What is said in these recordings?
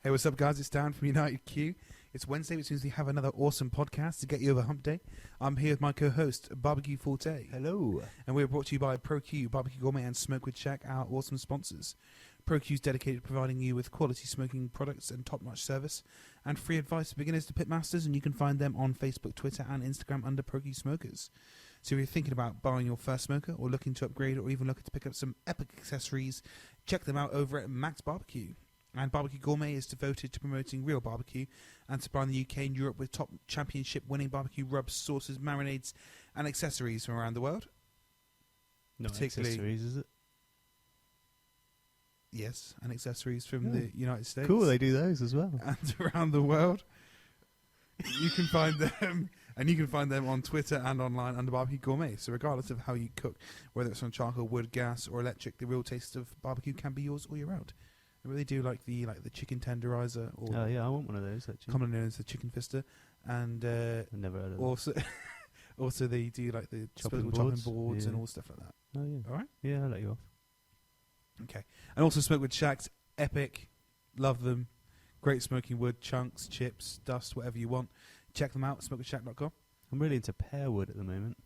Hey, what's up, guys? It's Dan from UnitedQ. It's Wednesday, which means we have another awesome podcast to get you over hump day. I'm here with my co-host, Barbecue Forte. Hello. And we're brought to you by ProQ, Barbecue Gourmet, and Smokewood Shack, our awesome sponsors. ProQ is dedicated to providing you with quality smoking products and top-notch service, and free advice for beginners to pitmasters, and you can find them on Facebook, Twitter, and Instagram under ProQ Smokers. So if you're thinking about buying your first smoker, or looking to upgrade, or even looking to pick up some epic accessories, check them out over at Max Barbecue. And Barbecue Gourmet is devoted to promoting real barbecue and supplying the UK and Europe with top championship-winning barbecue rubs, sauces, marinades, and accessories from around the world. Not accessories, is it? Yes, and accessories from the United States. Cool, they do those as well. And around the world. You can find them, and you can find them on Twitter and online under Barbecue Gourmet. So regardless of how you cook, whether it's on charcoal, wood, gas, or electric, the real taste of barbecue can be yours all year round. I really do like the chicken tenderizer, or Oh yeah, I want one of those actually. commonly known as the chicken fister, and I've never heard of that. also they do like the Chopping chopping boards? boards and Yeah. all stuff like that. Oh yeah. All right, Yeah, I'll let you off. okay. And also Smokewood Shacks, epic, love them, great smoking wood, chunks, chips, dust, whatever you want. Check them out, smokewoodshack.com. I'm really into pear wood at the moment.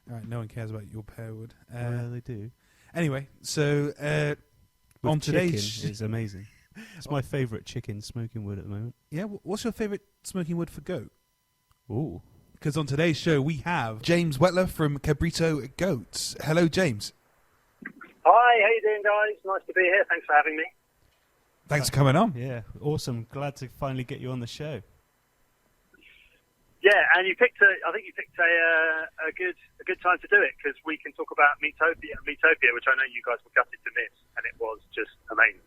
All right, no one cares about your pear wood. Yeah, they do. Anyway, so With on chicken, today's it's amazing. It's my favourite chicken smoking wood at the moment. yeah, what's your favourite smoking wood for goat? Ooh. Because on today's show we have James Whetlor from Cabrito Goats. Hello, James. Hi, how you doing, guys? Nice to be here. Thanks for having me. Thanks for coming on. Yeah, awesome. Glad to finally get you on the show. Yeah, and I think you picked a good time to do it because we can talk about Meatopia, which I know you guys were gutted to miss, and it was just amazing.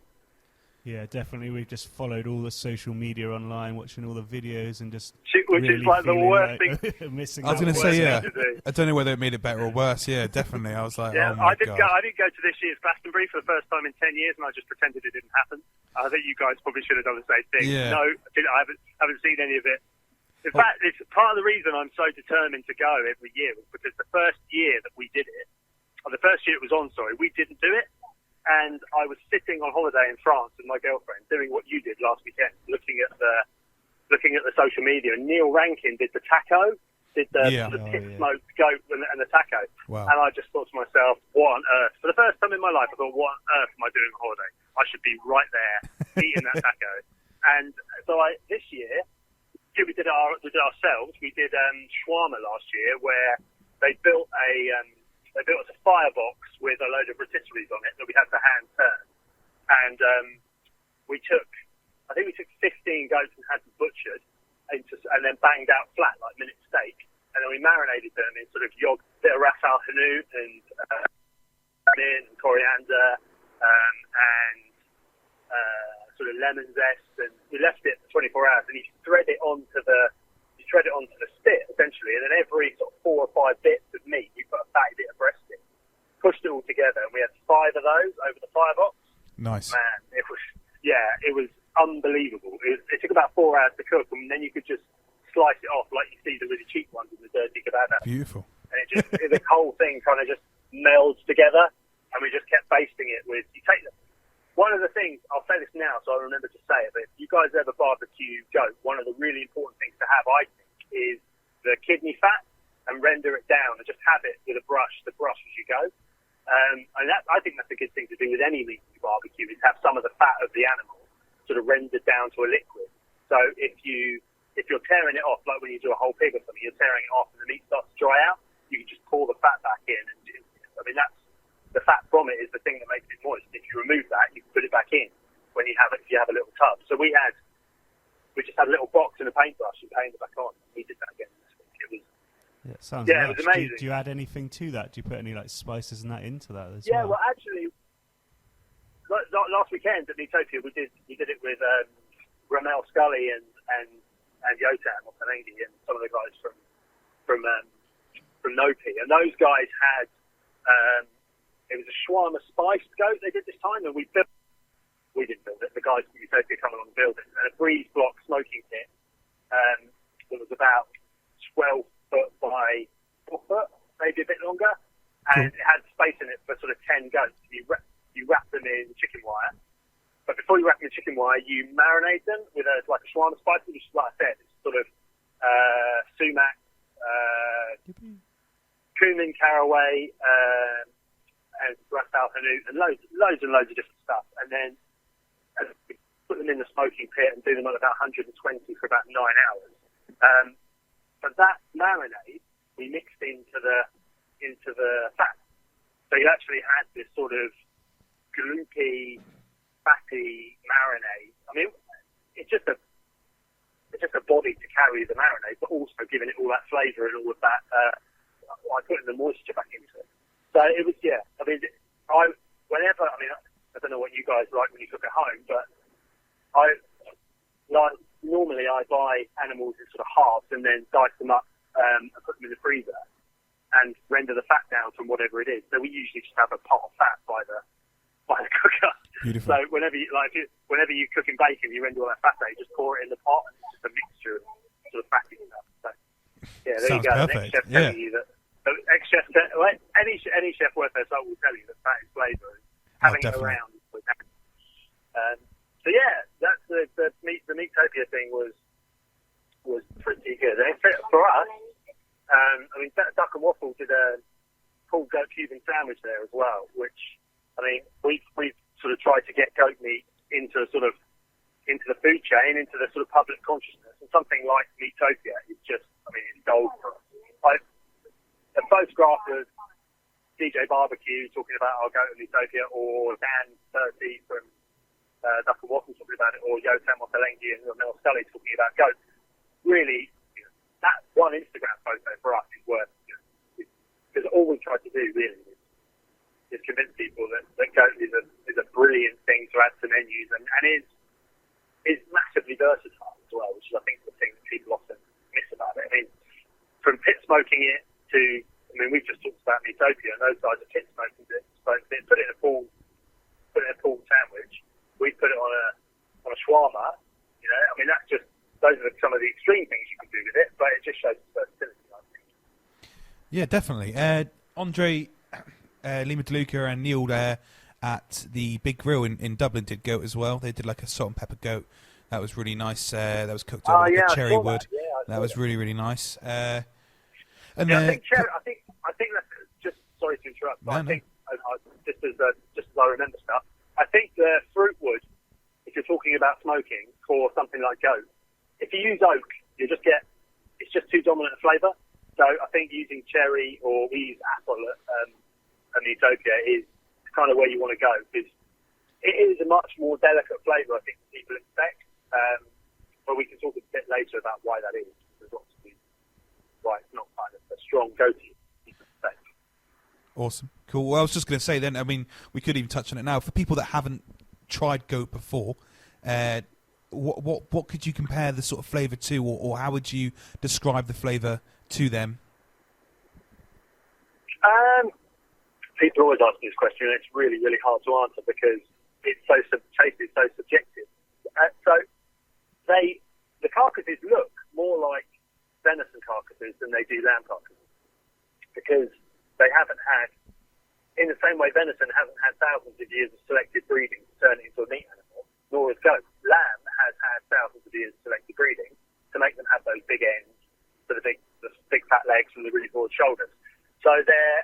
Yeah, definitely. We've just followed all the social media online, watching all the videos, and just Which really is like the feeling worst like thing. missing I was out. going to say, yeah. to do. I don't know whether it made it better or worse. Yeah, definitely. I was like, Yeah, oh my I didn't God. go to this year's Glastonbury for the first time in 10 years, and I just pretended it didn't happen. I think you guys probably should have done the same thing. Yeah. No, I haven't seen any of it. In fact, it's part of the reason I'm so determined to go every year was because the first year that we did it, or the first year it was on, we didn't do it. And I was sitting on holiday in France with my girlfriend doing what you did last weekend, looking at the social media. And Neil Rankin did the taco, did the pit smoked goat and the taco. Wow. And I just thought to myself, what on earth? For the first time in my life, I thought, what on earth am I doing on holiday? I should be right there eating that taco. And so this year, we did ourselves. We did shawarma last year, where they built us a firebox with a load of rotisseries on it that we had to hand turn. And we took 15 goats and had them butchered, and then banged out flat like minute steak. And then we marinated them in sort of yogurt, bit of ras al hanout and coriander and sort of lemon zest, and we left it for 24 hours. And you thread it onto the spit essentially, and then every sort of 4 or 5 bits of meat, you put a fatty bit of breast in, pushed it all together, and we had 5 of those over the firebox. Nice. Man, it was unbelievable. It took about 4 hours to cook, and then you could just slice it off like you see the really cheap ones in the dirty kebab. Beautiful. And the whole thing kind of just melds together, and we just kept basting it with. One of the things, I'll say this now so I remember to say it, but if you guys ever barbecue goat, one of the really important things to have, I think, is the kidney fat, and render it down and just have it with a brush as you go. And I think that's a good thing to do with any meat you barbecue, is have some of the fat of the animal sort of rendered down to a liquid. So if you're tearing it off, like when you do a whole pig or something, you're tearing it off and the meat starts to dry out, you can just pour the fat back in. And that's the fat from it is the thing that makes it moist. If you remove that, you can put it back in if you have a little tub. So we just had a little box and a paintbrush and painted it back on. We did that again this week. It was sounds it nice. was amazing. Do you add anything to that? Do you put any like spices and that into that as well? well? Well, actually, last weekend at Meatopia, we did it with Ramel Scully and Yotam or Penengi and some of the guys from Nopi, and those guys had it was a shawarma spiced goat they did this time, and we didn't build it. The guys from Utopia come along and build it, and a breeze block smoking kit that was about 12 foot by 4 foot, maybe a bit longer, and it had space in it for sort of 10 goats. You wrap them in chicken wire, But before you wrap them in chicken wire, you marinate them with like a shawarma spice, which is, like I said, it's sort of sumac, cumin, caraway, and ras al hanout, and loads and loads of different stuff. And then put them in the smoking pit and do them at about 120 for about 9 hours. But that marinade we mixed into the fat, so you actually had this sort of gloopy, fatty marinade. I mean, it's just a body to carry the marinade, but also giving it all that flavour and all of that. I put the moisture back into it. So it was, yeah. I mean, I don't know what you guys like when you cook at home, but normally I buy animals in sort of halves and then dice them up and put them in the freezer and render the fat down from whatever it is. So we usually just have a pot of fat by the cooker. Beautiful. So whenever you cooking bacon, you render all that fat out, you just pour it in the pot, and it's just a mixture of sort of fatty stuff. So yeah, there Sounds you go. perfect. The next chef telling you that. Any chef worth their salt will tell you that fat is flavour. Having it definitely. around. So yeah, that's the Meatopia thing was pretty good. And for us, I mean, Duck and Waffle did a pulled goat Cuban sandwich there as well, which, I mean, we've sort of tried to get goat meat into the food chain, into the sort of public consciousness, and something like Meatopia is just, I mean, it's gold for us. A photograph of DJ Barbecue talking about our goat and Meatopia, or Dan Turkey from Duck and Waffle talking about it, or Yotam Ottolenghi and Mel Scully talking about goat. Really, that one Instagram photo for us is worth, because all we try to do really is convince people that goat is a brilliant thing to add to menus, and is massively versatile as well, which is, I think, the thing that people often miss about it. I mean, from pit smoking it to, I mean, we've just talked about Meatopia, and those guys are pit smoking it, put it in a pulled sandwich. We put it on a shawarma. I mean, that's just, those are some of the extreme things you can do with it, but it just shows the versatility, I think. Yeah, definitely. Andre Lima DeLuca and Neil there at the Big Grill in Dublin did goat as well. They did like a salt and pepper goat. That was really nice. That was cooked over like a cherry wood. That was really, really nice. And I think that's just, sorry to interrupt, but I think just as I remember stuff, I think the fruit wood, if you're talking about smoking for something like goat, if you use oak, you just get, it's just too dominant a flavour. So I think using cherry, or we use apple at Meatopia, is kind of where you want to go, because it is a much more delicate flavour, I think, than people expect. But we can talk a bit later about why that is. There's lots of reasons why it's not kind of a strong goatee. Awesome. Cool. Well, I was just going to say then, I mean, we could even touch on it now. For people that haven't tried goat before, what could you compare the sort of flavour to, or how would you describe the flavour to them? People always ask me this question, and it's really, really hard to answer because it's so taste is so subjective. So the carcasses look more like venison carcasses than they do lamb carcasses, because they haven't had, in the same way venison hasn't had thousands of years of selective breeding to turn it into a meat animal, nor has goat. Lamb has had thousands of years of selective breeding to make them have those big ends, the big fat legs and the really broad shoulders. So they're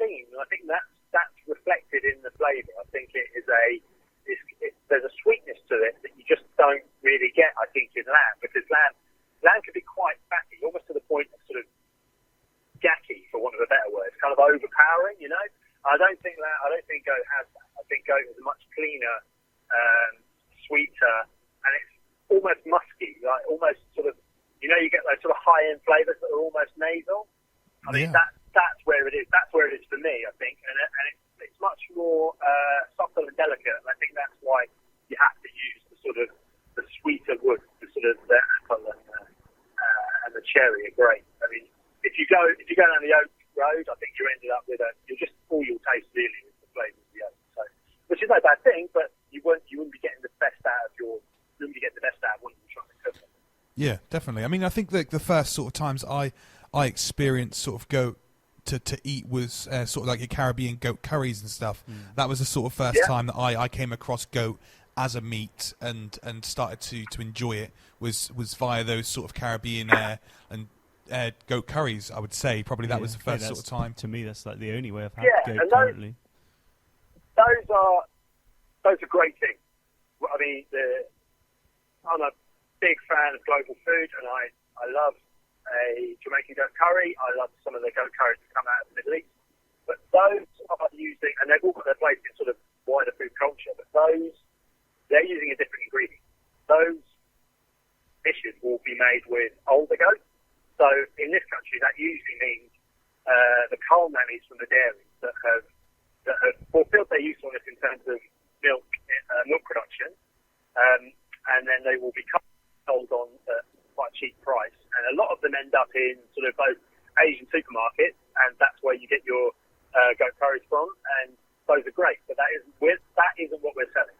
lean, and I think that's reflected in the flavour. I think there's a sweetness to it that you just don't really get, I think, in lamb, because lamb can be quite fatty, almost to the point of sort of gacky, for want of a better word, kind of overpowering. I don't think goat has that. I think goat is much cleaner, sweeter, and it's almost musky, like almost sort of, you get those sort of high-end flavours that are almost nasal. I mean, that's where it is. That's where it is for me, I think, and it's much more subtle and delicate. And I think that's why you have to use the sort of the sweeter wood, the sort of the apple and the cherry are great. I mean, if you go down the oak road, I think you ended up with all you'll taste really is the flavour of the oak. So, which is no bad thing, but you wouldn't be getting the best out of what you're trying to cook. Yeah, definitely. I mean, I think that the first sort of times I experienced sort of goat to eat was sort of like your Caribbean goat curries and stuff. That was the sort of first time that I came across goat as a meat and started to enjoy it was via those sort of Caribbean and goat curries. I would say probably that was the first sort of time. To me, that's like the only way I've had goat and currently. Those are great things. I mean, I'm a big fan of global food, and I love a Jamaican goat curry. I love some of the goat curries that come out of the Middle East. But those are using, and they've all got their place in sort of wider food culture, but they're using a different ingredient. Those dishes will be made with older goats. So in this country, that usually means the cull nannies from the dairies that have fulfilled their usefulness in terms of milk production, and then they will be sold on at quite a cheap price. And a lot of them end up in sort of those Asian supermarkets, and that's where you get your goat curries from. And those are great, but that isn't what we're selling.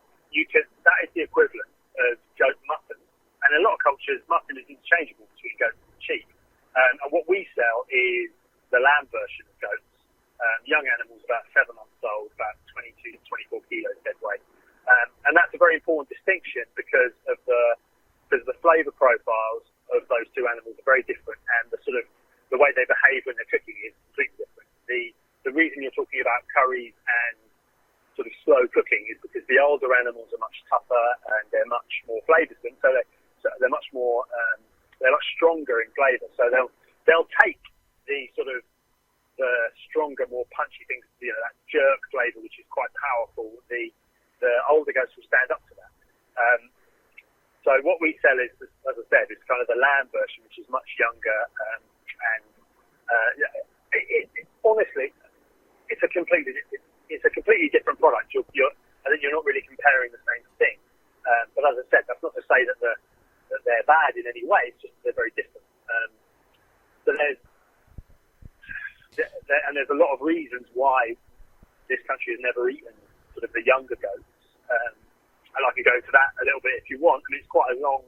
That is the equivalent of goat mutton. And in a lot of cultures, mutton is interchangeable between goat and sheep. And what we sell is the lamb version of goats. Young animals about 7 months old, about 22 to 24 kilos dead weight. And that's a very important distinction because of the flavour profiles of those two animals are very different, and the way they behave when they're cooking is completely different. The reason you're talking about curries and sort of slow cooking is because the older animals are much tougher and they're much more flavoursome, so they're much more they're much stronger in flavour. So they'll take the sort of the stronger, more punchy things, that jerk flavour, which is quite powerful. The older goats will stand up to that. So what we sell is, as I said, is kind of the lamb version, which is much younger, honestly, it's a completely different product. I think you're not really comparing the same thing. But as I said, that's not to say that they're bad in any way. It's just they're very different. So there's a lot of reasons why this country has never eaten sort of the younger goats. And I can go into that a little bit if you want. I mean, it's quite a long,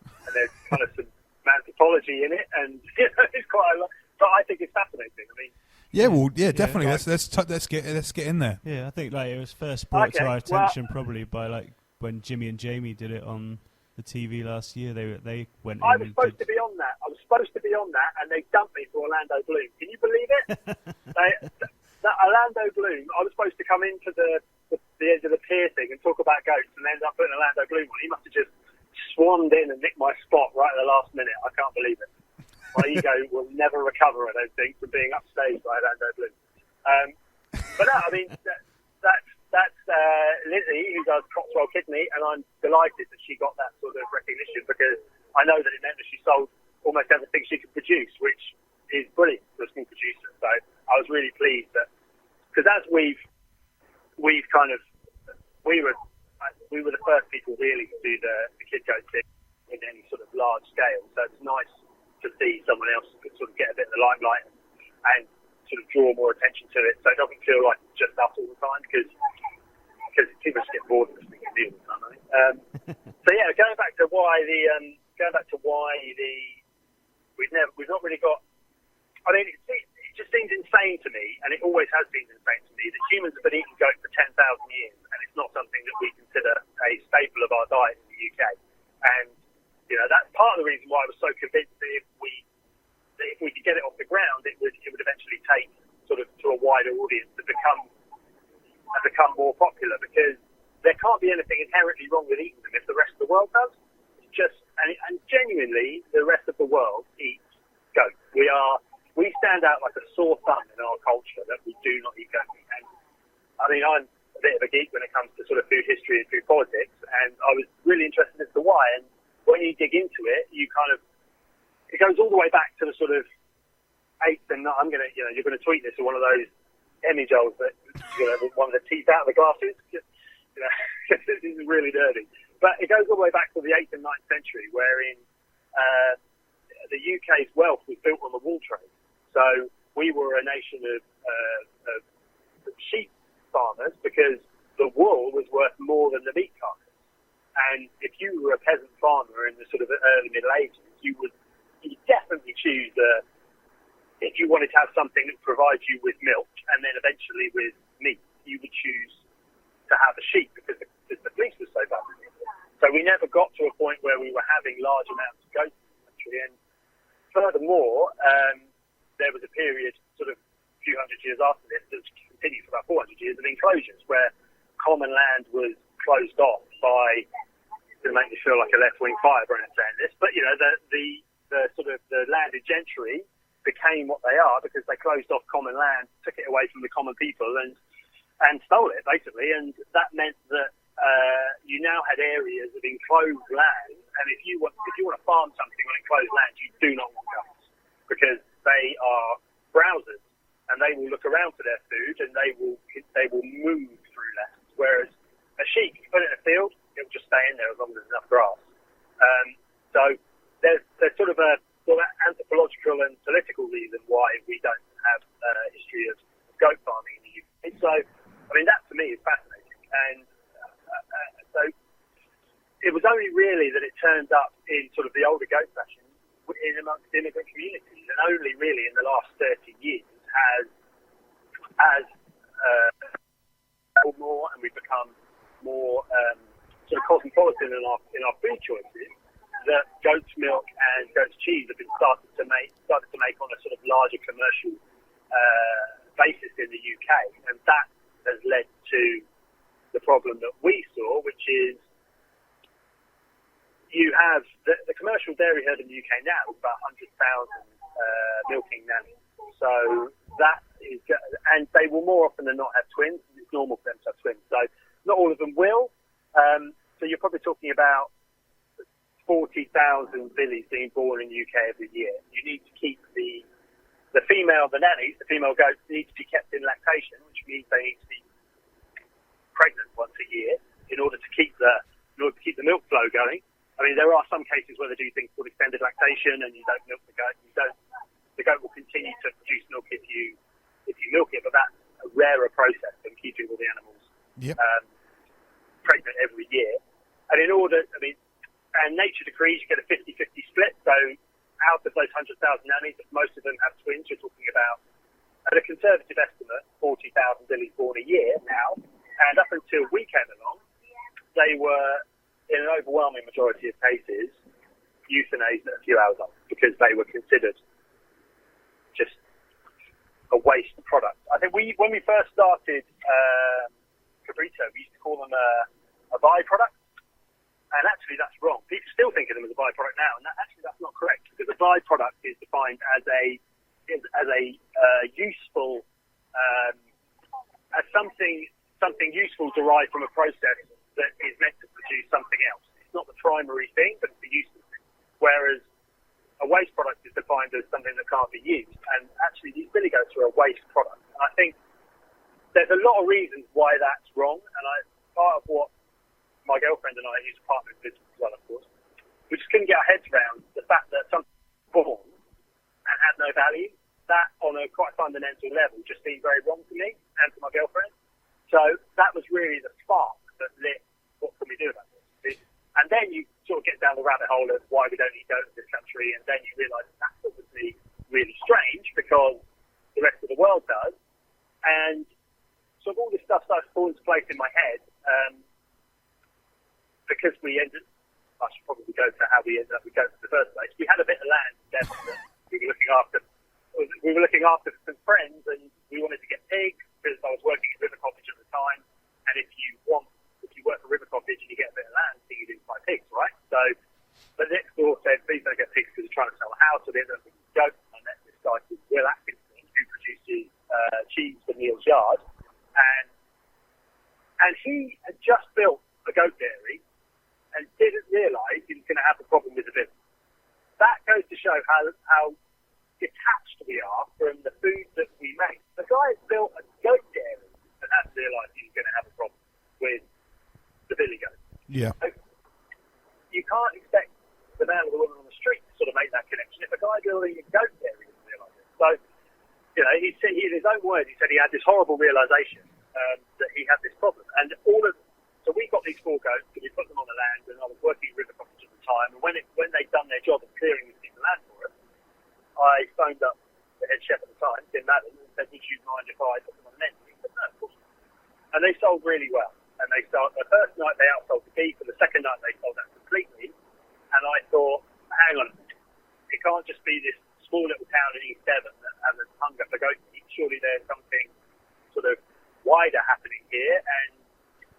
and there's kind of some anthropology in it, and it's quite a lot. But I think it's fascinating. I mean, definitely. Let's get in there. Yeah, I think it was first brought to our attention probably by when Jimmy and Jamie did it on the TV last year. They went. I was supposed to be on that, and they dumped me for Orlando Bloom. Can you believe it? That Orlando Bloom. I was supposed to come into the edge of the pier thing and talk about goats, and ended up putting Orlando Bloom on. He must have just swanned in and nicked my spot right at the last minute. I can't believe it. My ego will never recover, I don't think, from being upstaged by Orlando Bloom. But no, I mean, that's Lizzie, who does Cotswold Kidney, and I'm delighted that she got that sort of recognition, because I know that it meant that she sold almost everything she could produce, which is brilliant for a small producer. So I was really pleased that, because as we were the first people really to do the kid goat thing in any sort of large scale. So it's nice to see someone else sort of get a bit of the limelight and sort of draw more attention to it. So it doesn't feel like it's just us all the time, because people just get bored of listening to me all the time. I think. So yeah, going back to why we've not really got. I mean, it just seems insane to me, and it always has been insane to me, that humans have been eating goat for 10,000 years, and it's not something that we consider a staple of our diet in the UK. And that's part of the reason why I was so convinced that if we could get it off the ground, it would eventually take sort of to a wider audience to become more popular, because there can't be anything inherently wrong with eating them if the rest of the world does. It's just, and genuinely, the rest of the world eats goat. We stand out like a sore thumb in our culture that we do not eat goat meat. And I mean, I'm a bit of a geek when it comes to sort of food history and food politics, and I was really interested as to why. And when you dig into it, it goes all the way back to the sort of 8th and you're gonna tweet this to one of those Emmy Joels that with one of the teeth out of the glasses. This is really dirty. But it goes all the way back to the 8th and 9th century, wherein the UK's wealth was built on the wool trade. So we were a nation of sheep farmers, because the wool was worth more than the meat carcass. And if you were a peasant farmer in the sort of early Middle Ages, you definitely choose the if you wanted to have something that provides you with milk and then eventually with meat, you would choose to have a sheep because the fleece was so bad. So we never got to a point where we were having large amounts of goats in the country. And furthermore, there was a period sort of a few hundred years after this that continued for about 400 years of enclosures where common land was closed off by, to make me feel like a left-wing firebrand saying this, but, you know, the sort of the landed gentry became what they are because they closed off common land, took it away from the common people and stole it, basically. And that meant that you now had areas of enclosed land, and if you want to farm something on enclosed land, you do not want goats because they are browsers and they will look around for their food and they will move through land. Whereas a sheep, you put it in a field, it will just stay in there as long as there's enough grass. So there's sort of a anthropological and political reason why we don't have a history of goat farming in the UK. So, I mean, that to me is fascinating. And so it was only really that it turned up in sort of the older goat fashion in amongst immigrant communities, and only really in the last 30 years has more, and we've become more sort of cosmopolitan in our food choices, that goat's milk and goat's cheese have been started to make on a sort of larger commercial basis in the UK, and that has led to the problem that we saw, which is you have the commercial dairy herd in the UK now is about 100,000 milking nannies. So that is, and they will more often than not have twins. It's normal for them to have twins. So not all of them will. So you're probably talking about 40,000 billies being born in the UK every year. You need to keep the female, the nannies, the female goats need to be kept in lactation, which means they need to be pregnant once a year in order to keep the milk flow going. I mean, there are some cases where they do things called extended lactation, and you don't milk the goat. The goat will continue to produce milk if you milk it, but that's a rarer process than keeping all the animals pregnant every year. And and nature decrees you get a 50-50 split. So out of those 100,000 nannies, if most of them have twins, you're talking about, at a conservative estimate, 40,000 billies born a year now. And up until we came along, they were, in an overwhelming majority of cases, euthanized at a few hours old because they were considered just a waste product. I think when we first started Cabrito, we used to call them a byproduct, and actually that's wrong. People still think of them as a byproduct now, and that's not correct, because a byproduct is defined as a useful as something useful derived from a process that is meant to produce something else. It's not the primary thing, but it's the useful thing. Whereas a waste product is defined as something that can't be used. And actually, these billy goats are a waste product. And I think there's a lot of reasons why that's wrong. And part of what my girlfriend and I, who's a partner in business as well, of course, we just couldn't get our heads around the fact that something born and had no value. That, on a quite fundamental level, just seemed very wrong to me and to my girlfriend. So that was really the spark that lit what can we do about this. And then you sort of get down the rabbit hole of why we don't eat goats in this country, and then you realise that's obviously really strange because the rest of the world does. And so all this stuff starts to fall into place in my head because I should probably go to how we ended up with goats in the first place. We had a bit of land in Devon that we were looking after. We were looking after some friends, and we wanted to get pigs because I was working at River Cottage at the time. And if you work at River Cottage and you get a bit of land, so you do buy pigs, right? So the next door said, please don't get pigs because we're trying to sell a house. So they ended up with goats. I met this guy called Will Atkinson who produces cheese for Neil's Yard. And he had just built a goat dairy and didn't realise he was going to have a problem with the business. That goes to show how detached we are from the food that we make. The guy has built a goat dairy and hadn't realised he was going to have a problem with the billy goat. Yeah. So you can't expect the man or the woman on the street to sort of make that connection if a guy building a goat dairy doesn't realise it. So, you know, he in his own words, he said he had this horrible realisation that he had this problem. And so we got these 4 goats and we put them on the land, and I was working at River Cottage at the time, and when they'd done their job of clearing this piece of land for us, I phoned up the head chef would you mind if I put them on the menu? He said, no, of course not. And they sold really well. And they sold, the first night they outsold the beef, and the second night they sold that completely. And I thought, hang on, it can't just be this small little town in East Devon that has a hunger for goat meat. Surely there's something sort of wider happening here. And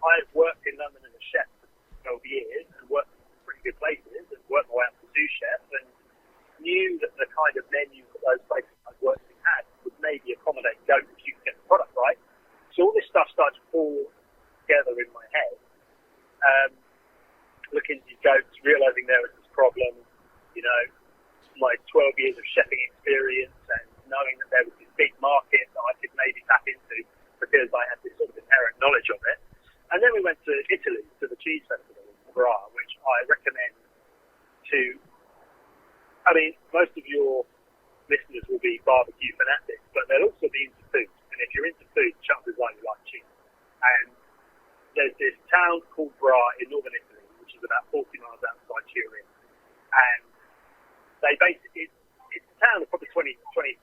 I've worked in London as a chef for 12 years and worked in pretty good places and worked my way up to sous chef and knew that the kind of menu that those places I've worked in had would maybe accommodate goat if you could get the product right. So all this stuff started to fall together in my head. Looking at these goats, realising there was this problem, you know, my 12 years of chefing experience and knowing that there was this big market that I could maybe tap into because I had this sort of inherent knowledge of it. And then we went to Italy, to the cheese festival in Bra, which I recommend to, I mean, most of your listeners will be barbecue fanatics, but they'll also be into food. And if you're into food, chances are you like cheese. And there's this town called Bra in northern Italy, which is about 40 miles outside Turin. And they basically, it's a town of probably 25,000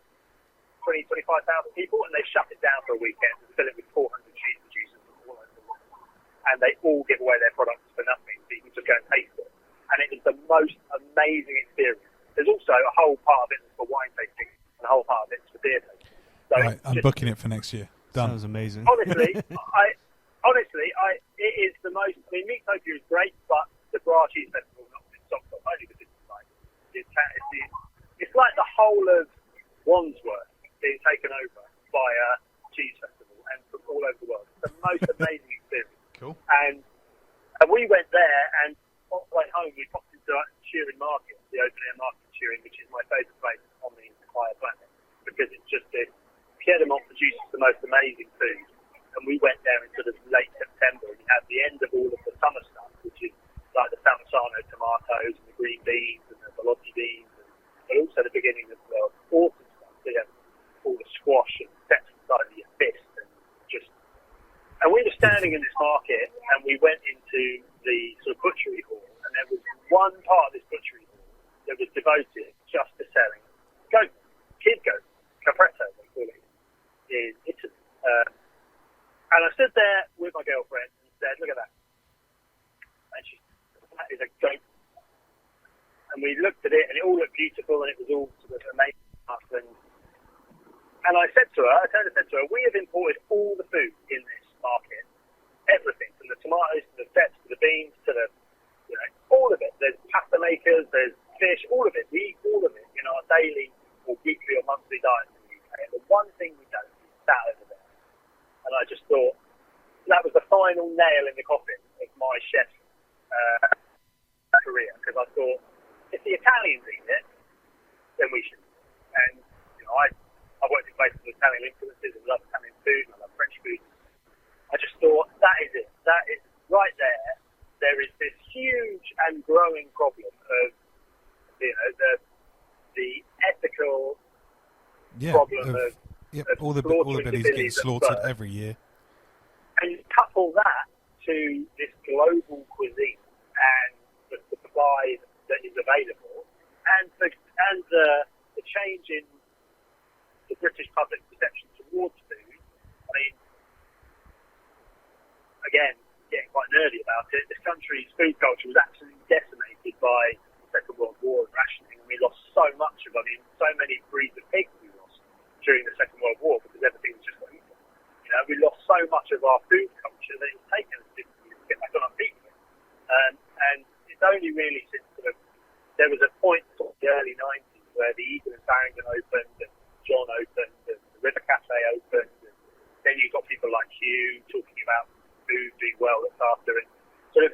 people, and they shut it down for a weekend and fill it with 400 cheese producers from all over the world. And they all give away their products for nothing, so you can just go and taste it. And it is the most amazing experience. There's also a whole part of it for wine tasting, and a whole part of it's for beer tasting. So right, I'm booking it for next year. Done. Sounds amazing. Honestly, it is the most. I mean, Meatopia is great, but the Bra Cheese Festival not been stopped up only because it's like the whole of Wandsworth being taken over by a cheese festival and from all over the world. It's the most amazing experience. Cool. And we went there, and on the way home, we popped into Turin Market, the open air market in Turin, which is my favourite place on the entire planet because it's just this. Piedmont produces the most amazing food, and we went there in sort of late September, and you had the end of all of the summer stuff, which is like the Salmsano tomatoes and the green beans and the Bologna beans, but also the beginning of the autumn stuff. So you have all the squash and sets inside of your fist, and we were standing in this market, and we went into the sort of butchery hall, and there was one part of this butchery hall that was devoted just to selling goat, kid goats, Cabrito, they call it. In Italy. And I stood there with my girlfriend and said, look at that. And she said, that is a goat. And we looked at it, and it all looked beautiful, and it was all sort of amazing stuff. And I said to her, we have imported all the food in this market. Everything, from the tomatoes to the sets to the beans to the, you know, all of it. There's pasta makers, there's fish, all of it. We eat all of it in our daily or weekly or monthly diet in the UK. And the one thing we don't that over there. And I just thought that was the final nail in the coffin of my chef career, because I thought if the Italians eat it, then we should. And you know, I worked in places with Italian influences and love Italian food and I love French food. I just thought that is it. That is right there. There is this huge and growing problem of, you know, the ethical problem of yep, all the bellies getting slaughtered every year. And you couple that to this global cuisine and the supply that is available, and the change in the British public perception towards food. I mean, again, getting quite nerdy about it, this country's food culture was absolutely decimated by the Second World War and rationing, and we lost so much of, I mean, so many breeds of pigs we lost during the Second World War because everything was just like, you know, we lost so much of our food culture that it's taken us 50 years to get back on our feet again. And it's only really since sort of, there was a point in the early 90s where the Eagle and Farringdon opened and John opened and the River Cafe opened, and then you've got people like Hugh talking about food being well looked after, and sort of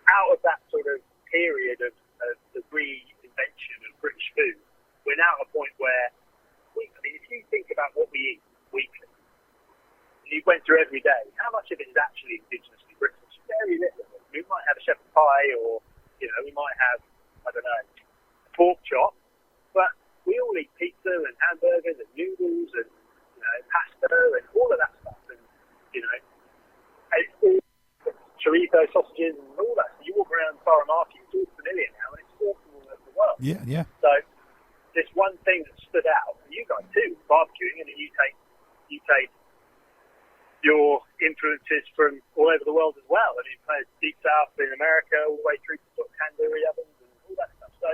out of that sort of period of the reinvention of British food, we're now at a point where if you think about what we eat weekly, and you went through every day, how much of it is actually indigenously British? Very little. We might have a shepherd's pie, or you know, we might have, I don't know, a pork chop, but we all eat pizza and hamburgers and noodles and pasta and all of that stuff, and you know, it's all chorizo sausages and all that. So you walk around Borough Market, it's all familiar now, and it's all from all over the world. Yeah. So this one thing that stood out, and you guys too, barbecuing, and you take America, all the way through to sort of tandoori ovens and all that stuff. So,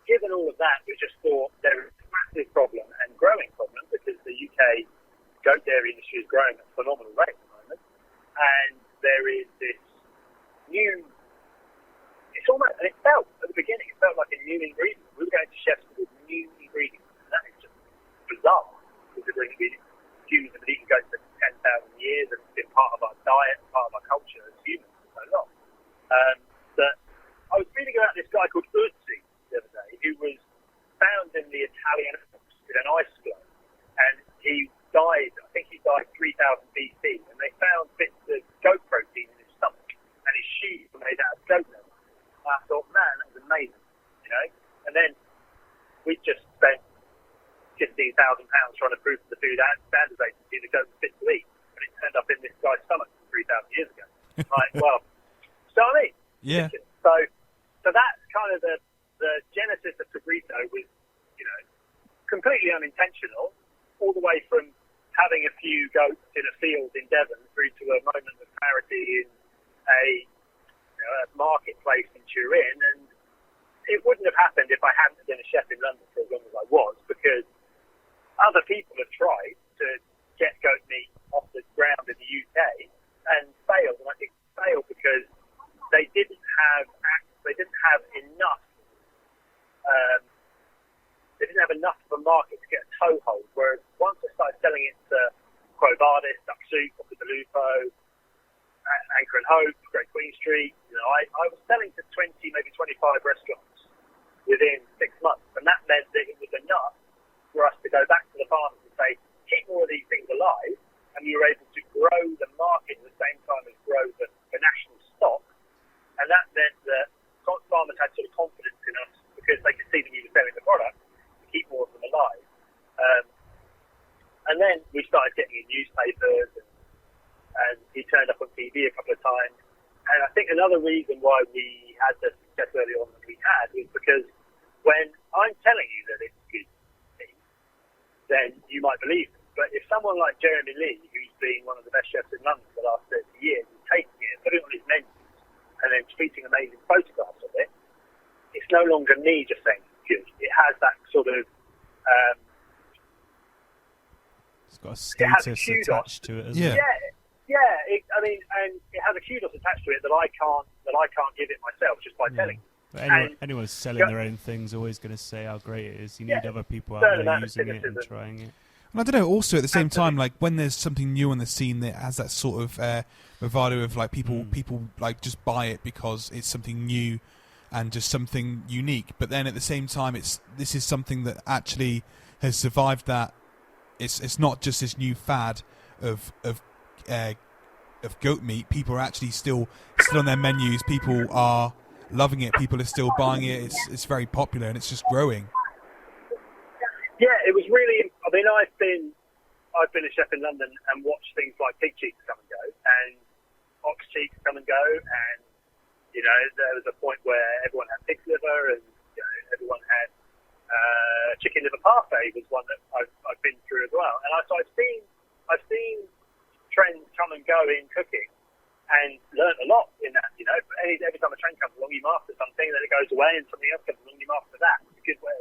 given all of that, we just thought there is a massive problem and growing problem because the UK goat dairy industry is growing at a phenomenal rate at the moment, and there is this new. It's almost, and it felt at the beginning, it felt like a new ingredient. We were going to chefs with new ingredients, and that is just bizarre, considering humans have been eating goats for 10,000 years, and it's been part of our diet, part of our culture as humans for so long. But I was reading about this guy called Uzzi the other day, who was found in the Italian Alps in an ice floe, and he died, I think he died 3000 BC, and they found bits of goat protein in his stomach, and his shoes were made out of goat leather. I thought, man, that was amazing, you know. And then we just spent £15,000 trying to prove to the Food Standards Agency the goat was fit to eat, and it turned up in this guy's stomach 3,000 years ago. Like, well, so I mean, yeah. So that's kind of the genesis of Cabrito was, you know, completely unintentional, all the way from having a few goats in a field in Devon through to a moment of clarity in a marketplace in Turin, and it wouldn't have happened if I hadn't been a chef in London for as long as I was, because other people have tried to get goat meat off the ground in the UK and failed, and I think failed because they didn't have enough of a market to get a toehold, whereas once I started selling it to Quo Vadis, Duck Soup, Lupo, Anchor and Hope, Great Queen Street, you know, I was selling to 20, maybe 25 restaurants within 6 months, and that meant that it was enough for us to go back to the farmers and say, keep more of these things alive, and we were able to grow the market at the same time as grow the national stock, and that meant that farmers had sort of confidence in us because they could see that we were selling the product to keep more of them alive. And then we started getting in newspapers, and he turned up on TV a couple of times. And I think another reason why we had the success early on that we had was because when I'm telling you that it's good meat, then you might believe it. But if someone like Jeremy Lee, who's been one of the best chefs in London for the last 30 years, is taking it and putting it on his menus and then tweeting amazing photographs of it, it's no longer me just saying it's good. It has that sort of... it's got a status attached to it as well. Yeah. And it has a kudos attached to it that I can't give it myself just by telling. But anyone selling their own thing's always going to say how great it is. You need other people out there using it and trying it. And I don't know, also at the same time, like when there's something new on the scene that has that sort of bravado of like people like just buy it because it's something new and just something unique. But then at the same time, this is something that actually has survived that. It's not just this new fad of goat meat. People are actually still on their menus. People are loving it. People are still buying it. It's very popular and it's just growing. Yeah, it was really. I mean, I've been a chef in London and watched things like pig cheeks come and go, and ox cheeks come and go, and you know there was a point where everyone had pig liver, and you know, everyone had chicken liver parfait was one that I've been through as well, and I've seen trends come and go in cooking, and learned a lot in that. You know, every time a trend comes along, you master something, then it goes away, and something else comes along, you master that. It's a good way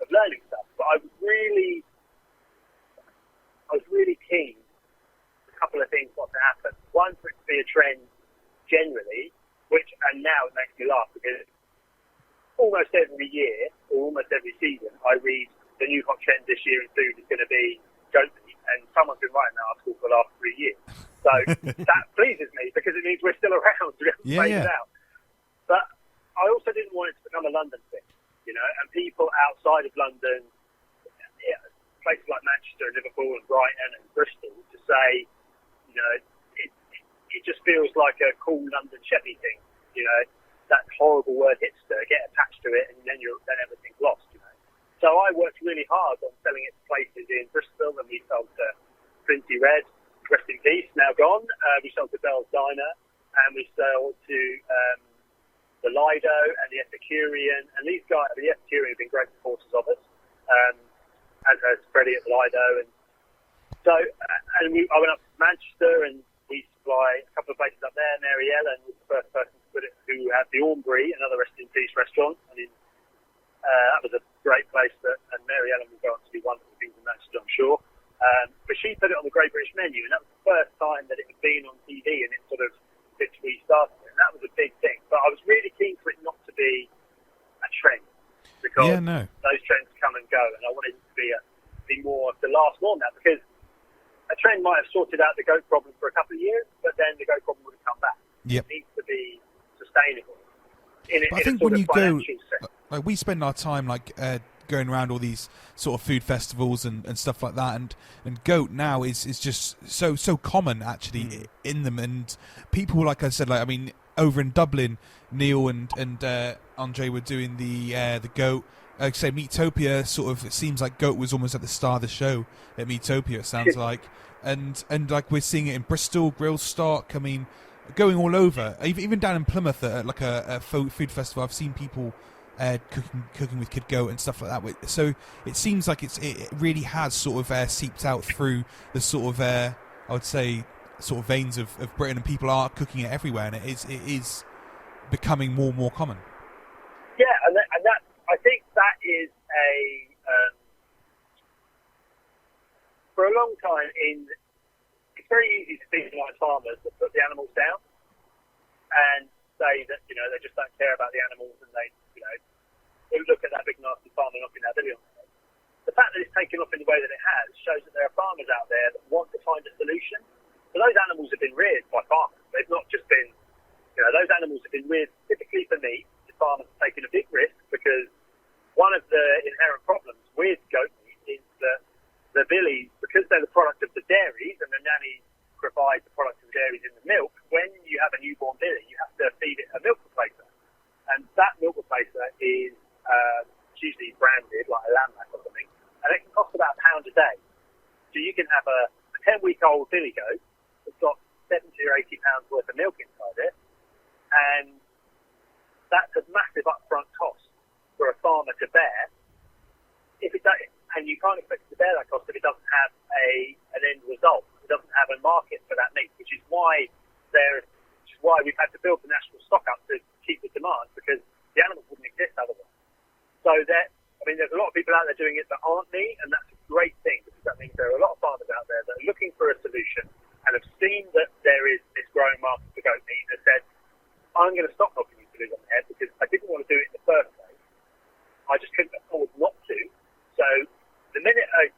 of learning stuff. But I was really keen. A couple of things want to happen. One, for it to be a trend generally, and now it makes me laugh because almost every year or almost every season, I read the new hot trend this year in food is going to be goat meat, and someone's been writing that article for the last 3 years. So that pleases me because it means we're still around. We haven't phased it out. But I also didn't want it to become a London thing, you know, and people outside of London, places like Manchester and Liverpool and Brighton and Bristol, to say, you know, it just feels like a cool London chefy thing, you know, that horrible word hipster, get attached to it and then everything's lost, you know. So I worked really hard on selling it to places in Bristol, and we sold to Quincy Red, rest in peace, now gone. We sold to Bell's Diner, and we sold to the Lido and the Epicurean, and these guys, the Epicurean have been great supporters of us, as has Freddie at the Lido, and so I went up to Manchester, and we supply a couple of places up there. Mary Ellen was the first person to put it, who had the Aubrey, another rest in peace restaurant. I mean, that was a great place, and Mary Ellen will go on to do wonderful things in Manchester, I'm sure. But she put it on the Great British Menu, and that was the first time that it had been on TV, and it sort of literally started it, and that was a big thing. But I was really keen for it not to be a trend, because those trends come and go, and I wanted it to be more to last more than that, because a trend might have sorted out the goat problem for a couple of years, but then the goat problem would have come back. Yep. It needs to be sustainable. I think when you go, like we spend our time going around all these sort of food festivals and stuff like that, and goat now is just so common actually in them, and people, like I said, over in Dublin, Neil and Andre were doing the goat. Like I say, Meatopia sort of, it seems like goat was almost at the star of the show at Meatopia, it sounds like, and like we're seeing it in Bristol, Grill Stock. I mean, going all over, even down in Plymouth at like a food festival. I've seen people cooking with kid goat and stuff like that. So it seems like it really has sort of seeped out through the sort of I would say sort of veins of Britain, and people are cooking it everywhere, and it is becoming more and more common. Yeah, and that I think that is for a long time it's very easy to penalise farmers that put the animals down and say that, they just don't care about the animals, and they look at that big nasty farmer knocking that billy on their head. The fact that it's taken off in the way that it has shows that there are farmers out there that want to find a solution. So those animals have been reared by farmers. They've not just been, those animals have been reared typically for meat. The farmers have taken a big risk, because one of the inherent problems with goat meat is that the billies, because they're the product of the dairies, and the nannies provide the product of the dairies in the milk, when you have a newborn billy, you have to feed it a milk replacer. And that milk replacer is usually branded like a lamb rack or something, and it can cost about £1 a day. So you can have a 10-week-old billy goat that's got 70 or 80 pounds worth of milk inside it, and that's a massive upfront cost for a farmer to bear. And you can't expect it to bear that cost if it doesn't have an end result. It doesn't have a market for that meat, which is why we've had to build the national stock up to keep the demand, because the animals wouldn't exist otherwise. So there's a lot of people out there doing it that aren't me, and that's a great thing, because that means there are a lot of farmers out there that are looking for a solution and have seen that there is this growing market for goat meat, and have said, I'm going to stop knocking these billies on the head, because I didn't want to do it in the first place. I just couldn't afford not to. So the minute a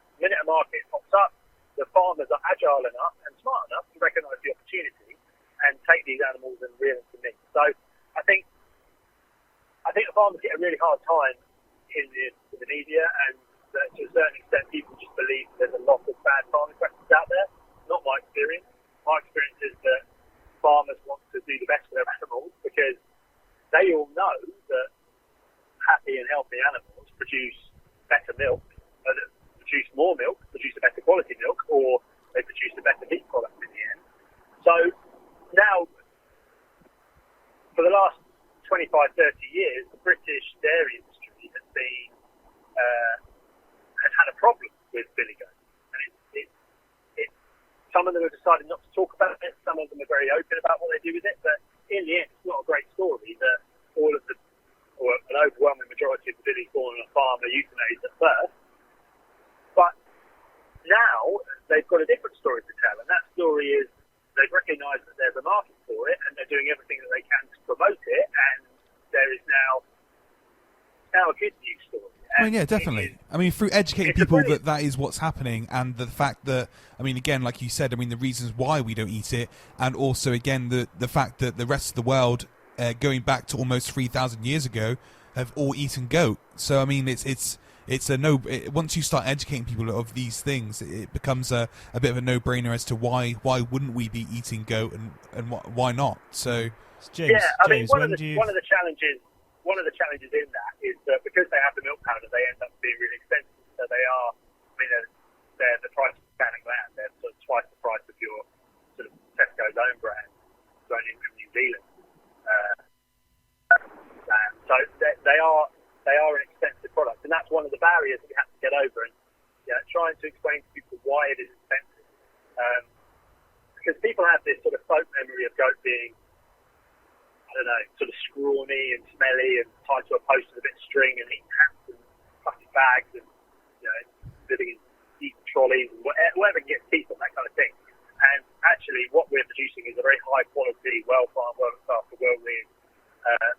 market pops up, the farmers are agile enough and smart enough to recognise the opportunity and take these animals and rear them to meat. So I think the farmers get a really hard time in the media, and to a certain extent people just believe there's a lot of bad farming practices out there. Not my experience. My experience is that farmers want to do the best for their animals, because they all know that happy and healthy animals produce better milk, produce more milk, produce a better quality milk, or they produce a better meat product in the end. So now, for the last 25, 30 years, the British dairy industry has had a problem with billy goat. And some of them have decided not to talk about it, some of them are very open about what they do with it, but in the end, it's not a great story that or an overwhelming majority of the billies born on a farm are euthanized at first. But now they've got a different story to tell, and that story is they've recognised that there's a market for it, and they're doing everything that they can to promote it, and there is now a good news story. Yeah, definitely. Through educating people that is what's happening, and the fact that, again, like you said, the reasons why we don't eat it, and also, again, the fact that the rest of the world, going back to almost 3,000 years ago, have all eaten goat. So, it's a once you start educating people of these things, it becomes a bit of a no-brainer as to why wouldn't we be eating goat, and why not? So, James, one of the challenges in that is that because they have the milk powder, they end up being really expensive. So they are, they're the price of organic land. They're sort of twice the price of your sort of Tesco's own brand, grown in from New Zealand. So they are an expensive product, and that's one of the barriers that we have to get over. And trying to explain to people why it is expensive, because people have this sort of folk memory of goat being, I don't know, sort of scrawny and smelly and tied to a post with a bit of string and eating hats and plastic bags and, living in eating trolleys and whatever gets teeth on, that kind of thing. And actually what we're producing is a very high quality, well-farmed, well-looked after, well-reared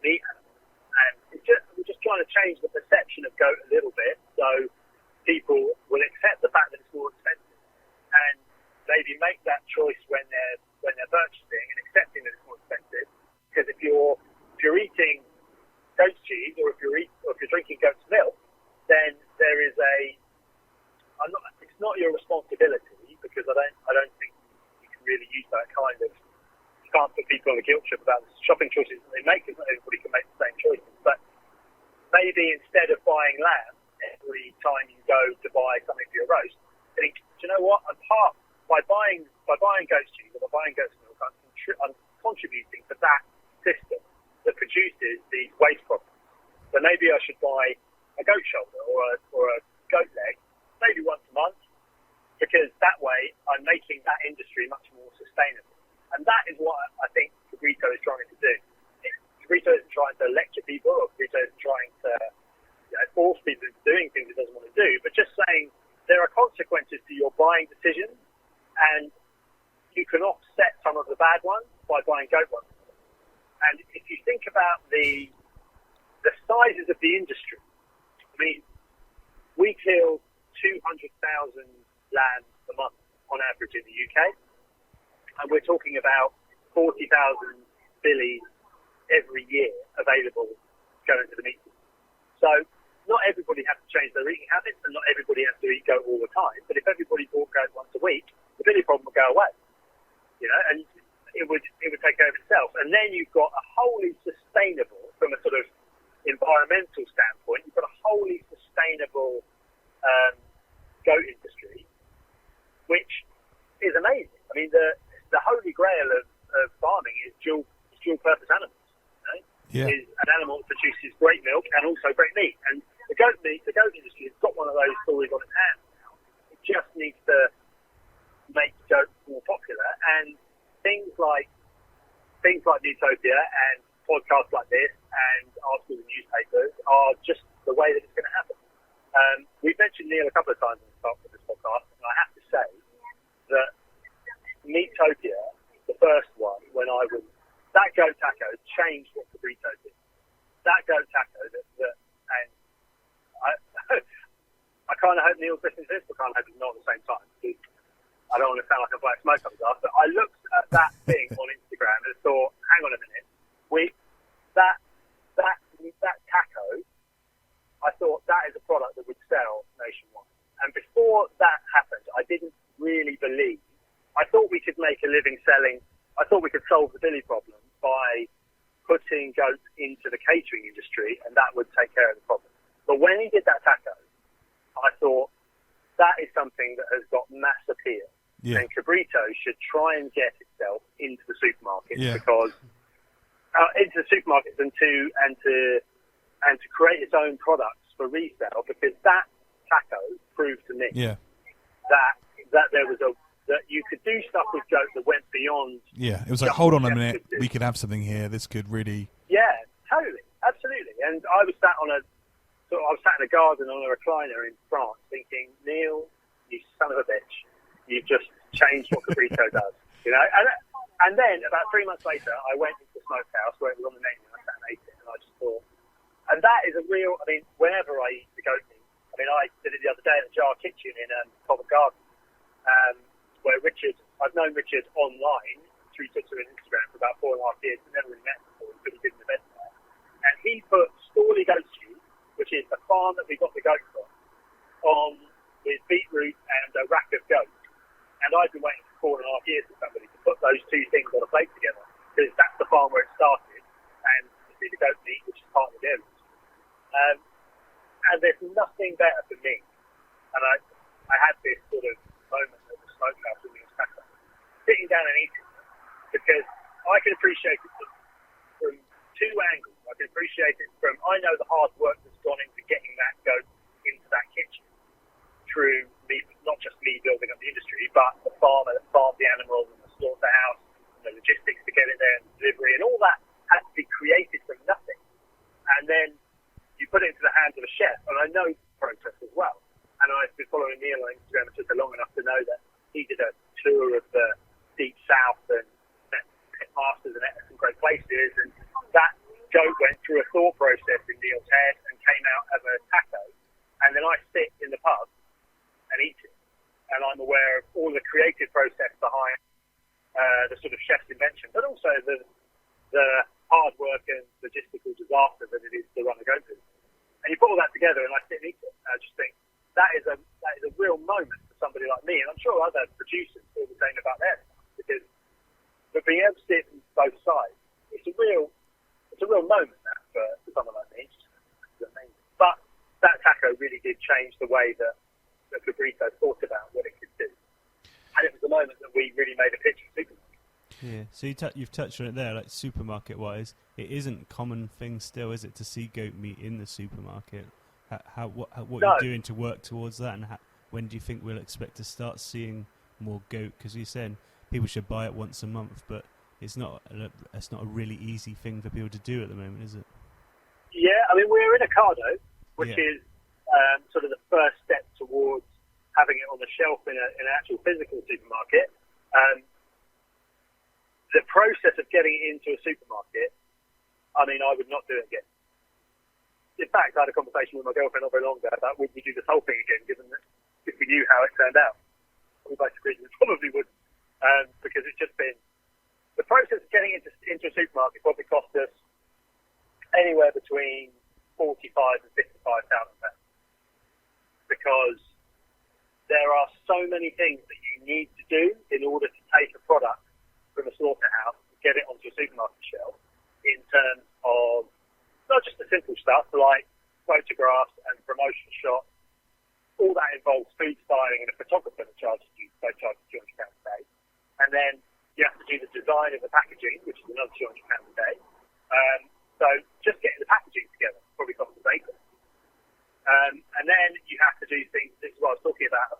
meat animal. And we're just trying to change the perception of goat a little bit so people will accept the fact that it's more expensive and maybe make that choice when they're purchasing and accepting that it's more expensive. Because if you're eating goat's cheese or if you're drinking goat's milk, then there is it's not your responsibility, because I don't think you can really use that kind of, you can't put people on a guilt trip about the shopping choices that they make, because not everybody can make the same choices. But maybe instead of buying lamb every time you go to buy something for your roast, think, do you know what? By buying goat's cheese or by buying goat's milk, I'm contributing to that system that produces these waste products. So maybe I should buy a goat shoulder or a goat leg maybe once a month, because that way I'm making that industry much more sustainable. And that is what I think Cabrito is trying to do. Cabrito isn't trying to lecture people, or Cabrito isn't trying to force people into doing things it doesn't want to do, but just saying there are consequences to your buying decisions, and you can offset some of the bad ones by buying goat ones. And if you think about the sizes of the industry, I mean, we kill 200,000 lambs a month on average in the UK, and we're talking about 40,000 fillies every year available going to the meat system. So not everybody has to change their eating habits, and not everybody has to eat goat all the time. But if everybody bought goat once a week, the filly problem would go away, and it would take care of itself. And then you've got a wholly sustainable, from a sort of environmental standpoint, you've got a wholly sustainable goat industry, which is amazing. I mean, the holy grail of farming is dual purpose animals. Is an animal that produces great milk and also great meat. And the goat industry has got one of those stories on its hands now. It just needs to make goats more popular, and things like Utopia and podcasts like this and articles in newspapers are just the way that it's going to happen. We've mentioned Neil a couple of times in the start of this podcast, and I have to say that Meatopia, the first one, that goat taco changed what Cabrito did. That goat taco and I kind of hope Neil's listening to this, but I kind of hope he's not at the same time. I don't want to sound like a black smoke up his ass, but I looked at that thing on Instagram and thought, hang on a minute, that taco, I thought that is a product that would sell nationwide. And before that happened, I didn't really believe. I thought we could make a living selling. I thought we could solve the billy problem by putting goats into the catering industry, and that would take care of the problem. But when he did that taco, I thought that is something that has got mass appeal. Yeah. And Cabrito should try and get itself into the supermarkets, because into the supermarkets and to create its own products for resale, because that taco proved to me that there was that you could do stuff with goat that went beyond. Yeah, it was like, hold on a minute, we could have something here. This could really. Yeah, totally, absolutely. And I was sat in a garden on a recliner in France, thinking, Neil, you son of a bitch, you've just changed what Cabrito does, And then about 3 months later, I went into the smokehouse where it was on the menu, and I sat and ate it, and I just thought, and that is a real. I mean, whenever I eat the goat meat, I mean, I did it the other day in a Jar Kitchen in Covent Garden, where I've known Richard online through Twitter and Instagram for about 4.5 years, but never really met him before, but he did an event there. And he put Storley goat cheese, which is the farm that we got the goat from, on with beetroot and a rack of goat. And I've been waiting for 4.5 years for somebody to put those two things on a plate together, because that's the farm where it started, and the goat meat, which is part of the dairy. And there's nothing better for me. And I had this sort of moment at the smokehouse with me and sitting down and eating, because I can appreciate it from two angles. I can appreciate it from, I know the hard work that's gone into getting that goat into that kitchen through me, not just me building up the industry, but the farmer that farmed the animals and the hands of a chef, and I know the process as well. And I've been following Neil on Instagram just long enough to know that he did a tour of the Deep South and met masters and ate some great places, and that goat went through a thought process in Neil's head and came out as a taco. And then I sit in the pub and eat it, and I'm aware of all the creative process behind the sort of chef's invention, but also the hard work and logistical disaster that it is to run a goat business. And you put all that together, and I sit and eat it. And I just think that is a real moment for somebody like me, and I'm sure other producers feel the same about theirs, because for being able to see it from both sides, it's a real moment now for someone like me. It's amazing. But that taco really did change the way that Cabrito thought about what it could do. And it was the moment that we really made a pitch for supermarket. Yeah, so you've touched on it there, like supermarket-wise. It isn't a common thing still, is it, to see goat meat in the supermarket? What No. you're doing to work towards that, and when do you think we'll expect to start seeing more goat? Because you're saying people should buy it once a month, but it's not a really easy thing for people to do at the moment, is it? Yeah, I mean, we're in Ocado, which is sort of the first step towards having it on the shelf in an actual physical supermarket. The process of getting it into a supermarket, I mean, I would not do it again. In fact, I had a conversation with my girlfriend not very long ago about would we do this whole thing again, given that if we knew how it turned out. We both agreed we probably would, because it's just been... The process of getting into a supermarket probably cost us anywhere between £45,000 and £55,000, because there are so many things that you need to do in order to take a product from a slaughterhouse and get it onto a supermarket shelf, in terms of not just the simple stuff like photographs and promotion shots. All that involves food styling and a photographer that charges you £200 a day. And then you have to do the design of the packaging, which is another £200 a day. So just getting the packaging together probably costs us £8. And then you have to do things, this is what I was talking about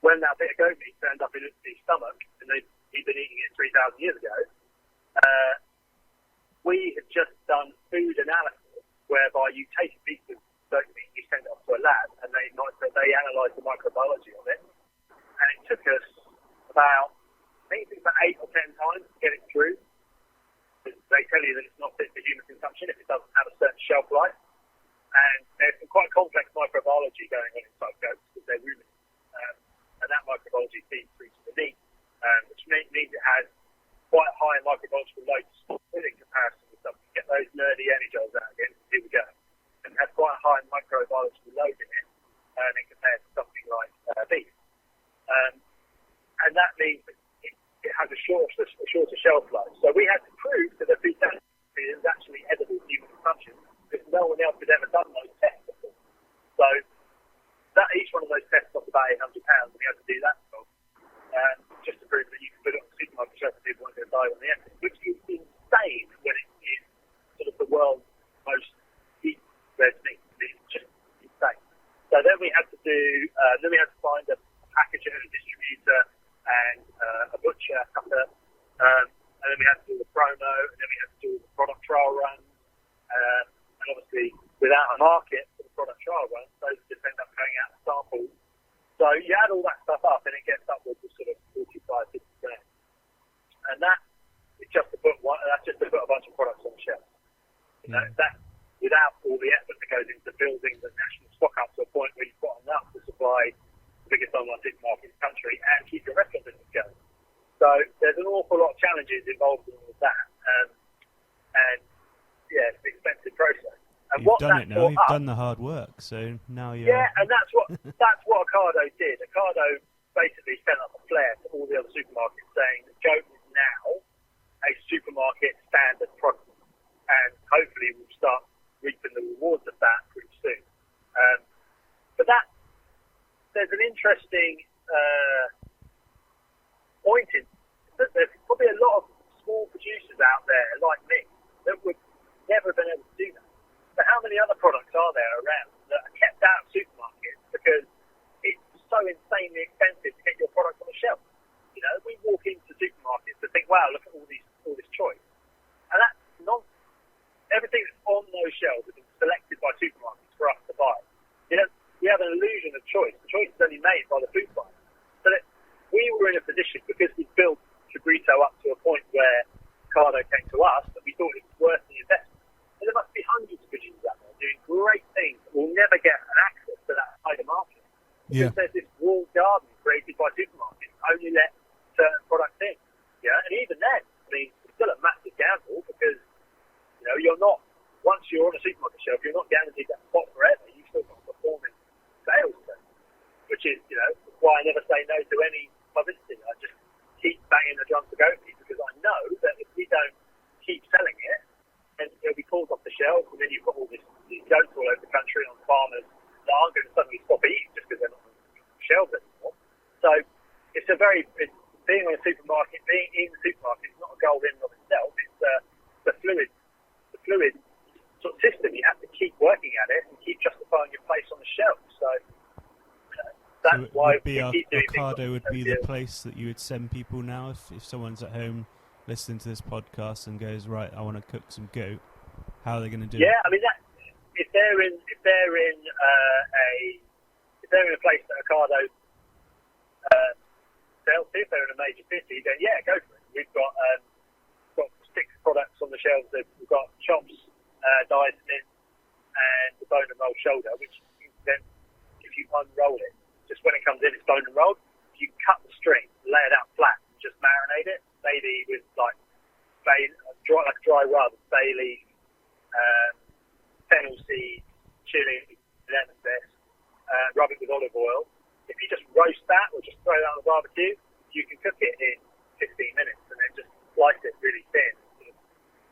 when that bit of goat meat turned up in his stomach, and he'd been eating it 3,000 years ago, we had just done food analysis, whereby you take a piece of goat meat, you send it off to a lab, and they analyse the microbiology of it. And it took us about 8 or 10 times to get it through. They tell you that it's not fit for human consumption if it doesn't have a certain shelf life. And there's some quite complex microbiology going on inside goats because they're ruminants. And that microbiology feeds through to the meat, which means it has quite high microbiological loads in comparison with something. Get those nerdy energies out again. Here we go. And it has quite a high microbiological load in it, in comparison to something like beef. And that means that it has a shorter shelf life. So we had to prove that the food is actually edible for human consumption, because no one else had ever done those tests before. So that each one of those tests cost about £800, and we had to do that just to prove that you can put it on the supermarket shelf and people weren't going to die when they ate it, which is insane when it is sort of the world's most eaten red meat. It's just insane. So then we had to find a packager, a distributor, and a butcher, cutter, and then we had to do the promo, and then we had to do the product trial runs, and obviously without a market for the product trial runs, those just end up going out of samples. So you add all that stuff up, and it gets upwards of sort of 45, 50 grand. And that is just to put a bunch of products on the shelf. You know, that without all the effort that goes into building the national stock up to a point where you've got enough to supply the biggest online supermarket in the country and keep your restaurant business going. So there's an awful lot of challenges involved in all of that. And yeah, it's an expensive process. And You've done it now. You've done the hard work, so now you're... Yeah, and that's what Ocado did. Ocado basically sent up a flare to all the other supermarkets saying that goat is now a supermarket standard product, and hopefully we'll start reaping the rewards of that pretty soon. But there's an interesting point in that there's probably a lot of small producers out there like me that would never have been able to do that. But how many other products are there around that are kept out of supermarkets because it's so insanely expensive to get your product on the shelf? You know, we walk into supermarkets and think, wow, look at all this choice. And that's nonsense. Everything that's on those shelves has been selected by supermarkets for us to buy. You know, we have an illusion of choice. The choice is only made by the food buyer. So that we were in a position, because we built Cabrito up to a point where Cardo came to us, that we thought it was worth the investment. And there must be hundreds of producers out there doing great things that will never get an access to that wider market. Yeah. Because there's this walled garden created by supermarkets, only let certain products in. Yeah, and even then, I mean, it's still a massive gamble, because, you know, you're not, once you're on a supermarket shelf, you're not guaranteed that spot forever. You've still got performing sales to, which is, you know, why I never say no to any publicity. I just keep banging the drum to go for, because I know that if we don't keep selling it, then it'll be pulled off the shelves, and then you've got all these goats all over the country on farmers that aren't going to suddenly stop eating just because they're not on the shelves anymore. So it's being on a supermarket, being in the supermarket is not a goal in and of itself. It's the fluid sort of system. You have to keep working at it and keep justifying your place on the shelf. So that's why we keep doing Ocado would be the place that you would send people now if someone's at home listening to this podcast and goes, right, I want to cook some goat. How are they going to do it? Yeah, I mean, if they're in a place that Ocado sells to, if they're in a major city, then yeah, go for it. We've got 6 products on the shelves. We've got chops, diced mince, and the bone and roll shoulder, which then, if you unroll it, just when it comes in, it's bone and rolled. You cut the string, lay it out flat, and just marinate it. Maybe with like dry rub, bay leaf, fennel seeds, chili, lemon zest, rub it with olive oil. If you just roast that or just throw it on the barbecue, you can cook it in 15 minutes and then just slice it really thin, sort of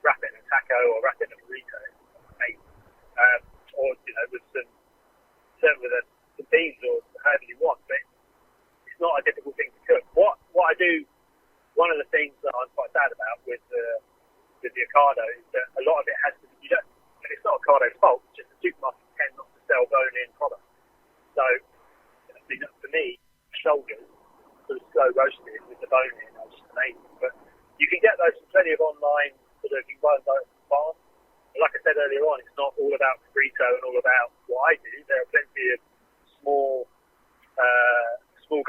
wrap it in a taco or wrap it in a burrito, or you know, with some beans or however you want. But it's not a difficult thing to cook. What I do, one of the things that I'm quite sad about with the Ocado is that a lot of it has to be, and it's not Ocado's fault, it's just the supermarkets tend not to sell bone-in products. So, for me, shoulders, sort of slow roasted with the bone in, are just amazing. But you can get those from plenty of online, sort of, you can buy them direct from farms. Like I said earlier on, it's not all about Cabrito and all about what I do. There are plenty of small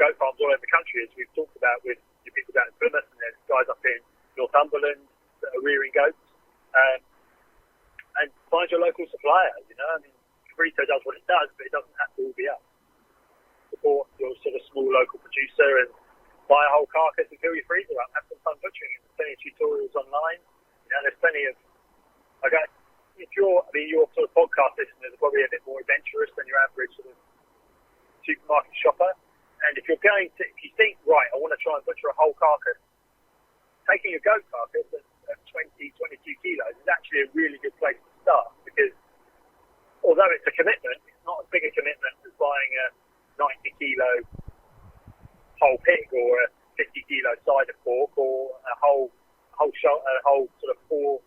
goat farms all over the country, as we've talked about with the people down in Plymouth, and there's guys up in Northumberland that are rearing goats. And find your local supplier, you know. I mean, Cabrito does what it does, but it doesn't have to all be us. Support your sort of small local producer and buy a whole carcass and fill your freezer up. Have some fun butchering. There's plenty of tutorials online. You know, there's plenty of. Your sort of podcast listeners are probably a bit more adventurous than your average sort of supermarket shopper. And if you think, right, I want to try and butcher a whole carcass, taking a goat carcass at 22 kilos is actually a really good place to start, because although it's a commitment, it's not as big a commitment as buying a 90 kilo whole pig or a 50 kilo side of pork or a whole sort of four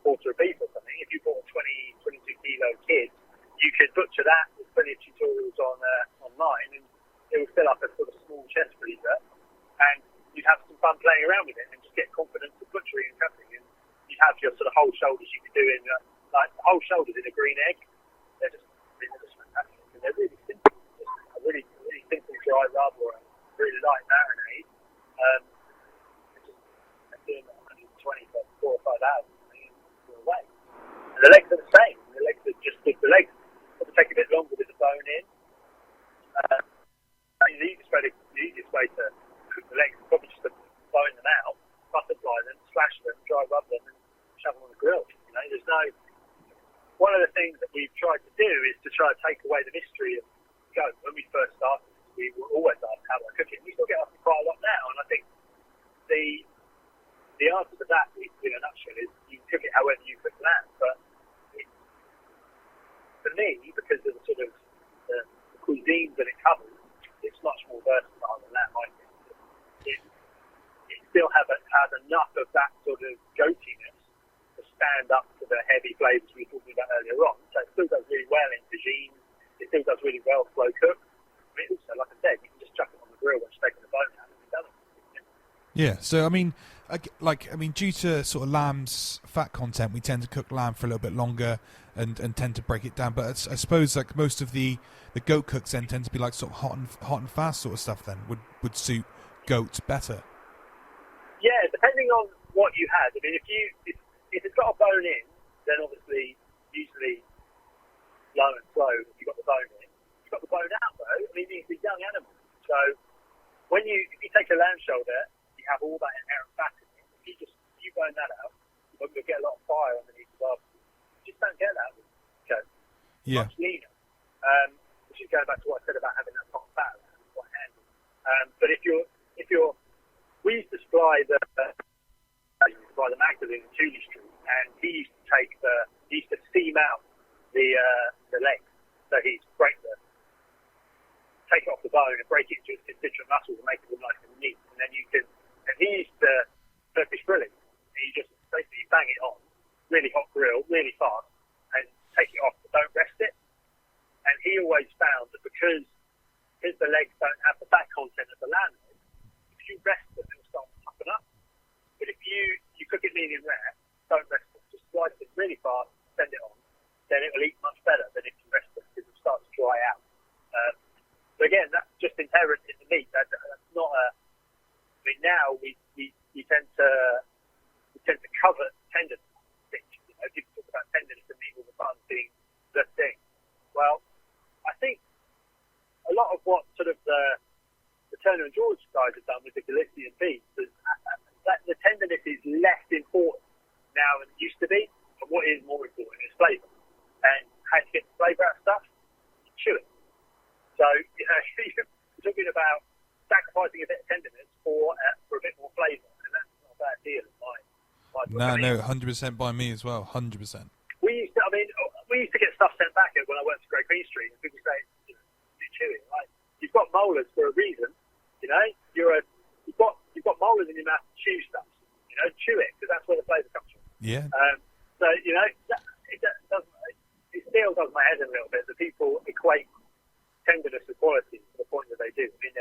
quarter of beef or something. If you bought a 22 kilo kid, you could butcher that. There's plenty of tutorials online, and it will fill up a sort of small chest freezer, and you'd have some fun playing around with it and just get confidence with butchering and cutting. And you'd have your sort of whole shoulders you could do in like whole shoulders in a green egg. They're just fantastic, and they're really simple. Just a really simple dry rub or a really light marinade. Just doing 120 for 4 or 5 hours, and you're away. And the legs are the same. The legs are just the legs. It'll take a bit longer with the bone in. The easiest way to cook the legs is probably just to bone them out, butterfly them, slash them, dry rub them, and shove them on the grill. You know, there's no. One of the things that we've tried to do is to try to take away the mystery of goat. When we first started, we were always asked how do I cook it. We still get asked quite a lot now, and I think the answer to that, in a nutshell, is you can cook it however you cook lamb. But for me, because of the sort of the cuisines that it covers, it's much more versatile than lamb, I think. It still has enough of that sort of goatiness to stand up to the heavy flavours we were talking about earlier on. So it still does really well in tagine. It still does really well slow cooked. I mean, also, like I said, you can just chuck it on the grill and just take the bone out and be done. Yeah, so I mean, due to sort of lamb's fat content, we tend to cook lamb for a little bit longer and tend to break it down. But I suppose like most of the goat cooks then tend to be like sort of hot and fast sort of stuff. Then would suit goats better. Yeah, depending on what you had. I mean, if it's got a bone in, then obviously usually low and slow. If you've got the bone in, if you've got the bone out though. I mean, these are young animals, so if you take a lamb shoulder, you have all that inherent fat in it. If you burn that out, you'll get a lot of fire underneath the barbecue. You just don't get that with goat. Yeah. Much leaner. Which is going back to what I said about having that hot fat around. It's quite handy. But if you're, we used to supply the Magdalene in Tooley Street, and he used to steam out the legs. So he'd take it off the bone and break it into its constituent muscles and make it look nice and neat. And then and he used to Turkish grilling. And you just basically bang it on, really hot grill, really fast, and take it off, but don't rest it. And he always found that because the legs don't have the fat content of the lamb legs, if you rest them, it'll start to toughen up. But if you cook it medium rare, don't rest them, just slice it really fast, send it on, then it will eat much better than if you rest them because it'll start to dry out. So again, that's just inherent in the meat. That's not a. I mean, now we tend to cover tenderness. You know, people talk about tenderness and meat all the time being the thing. Well, I think a lot of what sort of the Turner and George guys have done with the Galician beef is that the tenderness is less important now than it used to be. But what is more important is flavour. And how to get the flavour out of stuff, you chew it. So, you know, you're talking about sacrificing a bit of tenderness for a bit more flavour, and that's not a bad deal in my book. No, 100% by me as well, 100%. We used to get stuff sent back when I worked at Great Queen Street, and people say, you know, you chew it. Like, you've got molars for a reason, you know. You've got molars in your mouth to chew stuff. You know, chew it because that's where the flavour comes from. Yeah. So you know, it still does my head in a little bit that people equate tenderness with quality to the point that they do. I mean,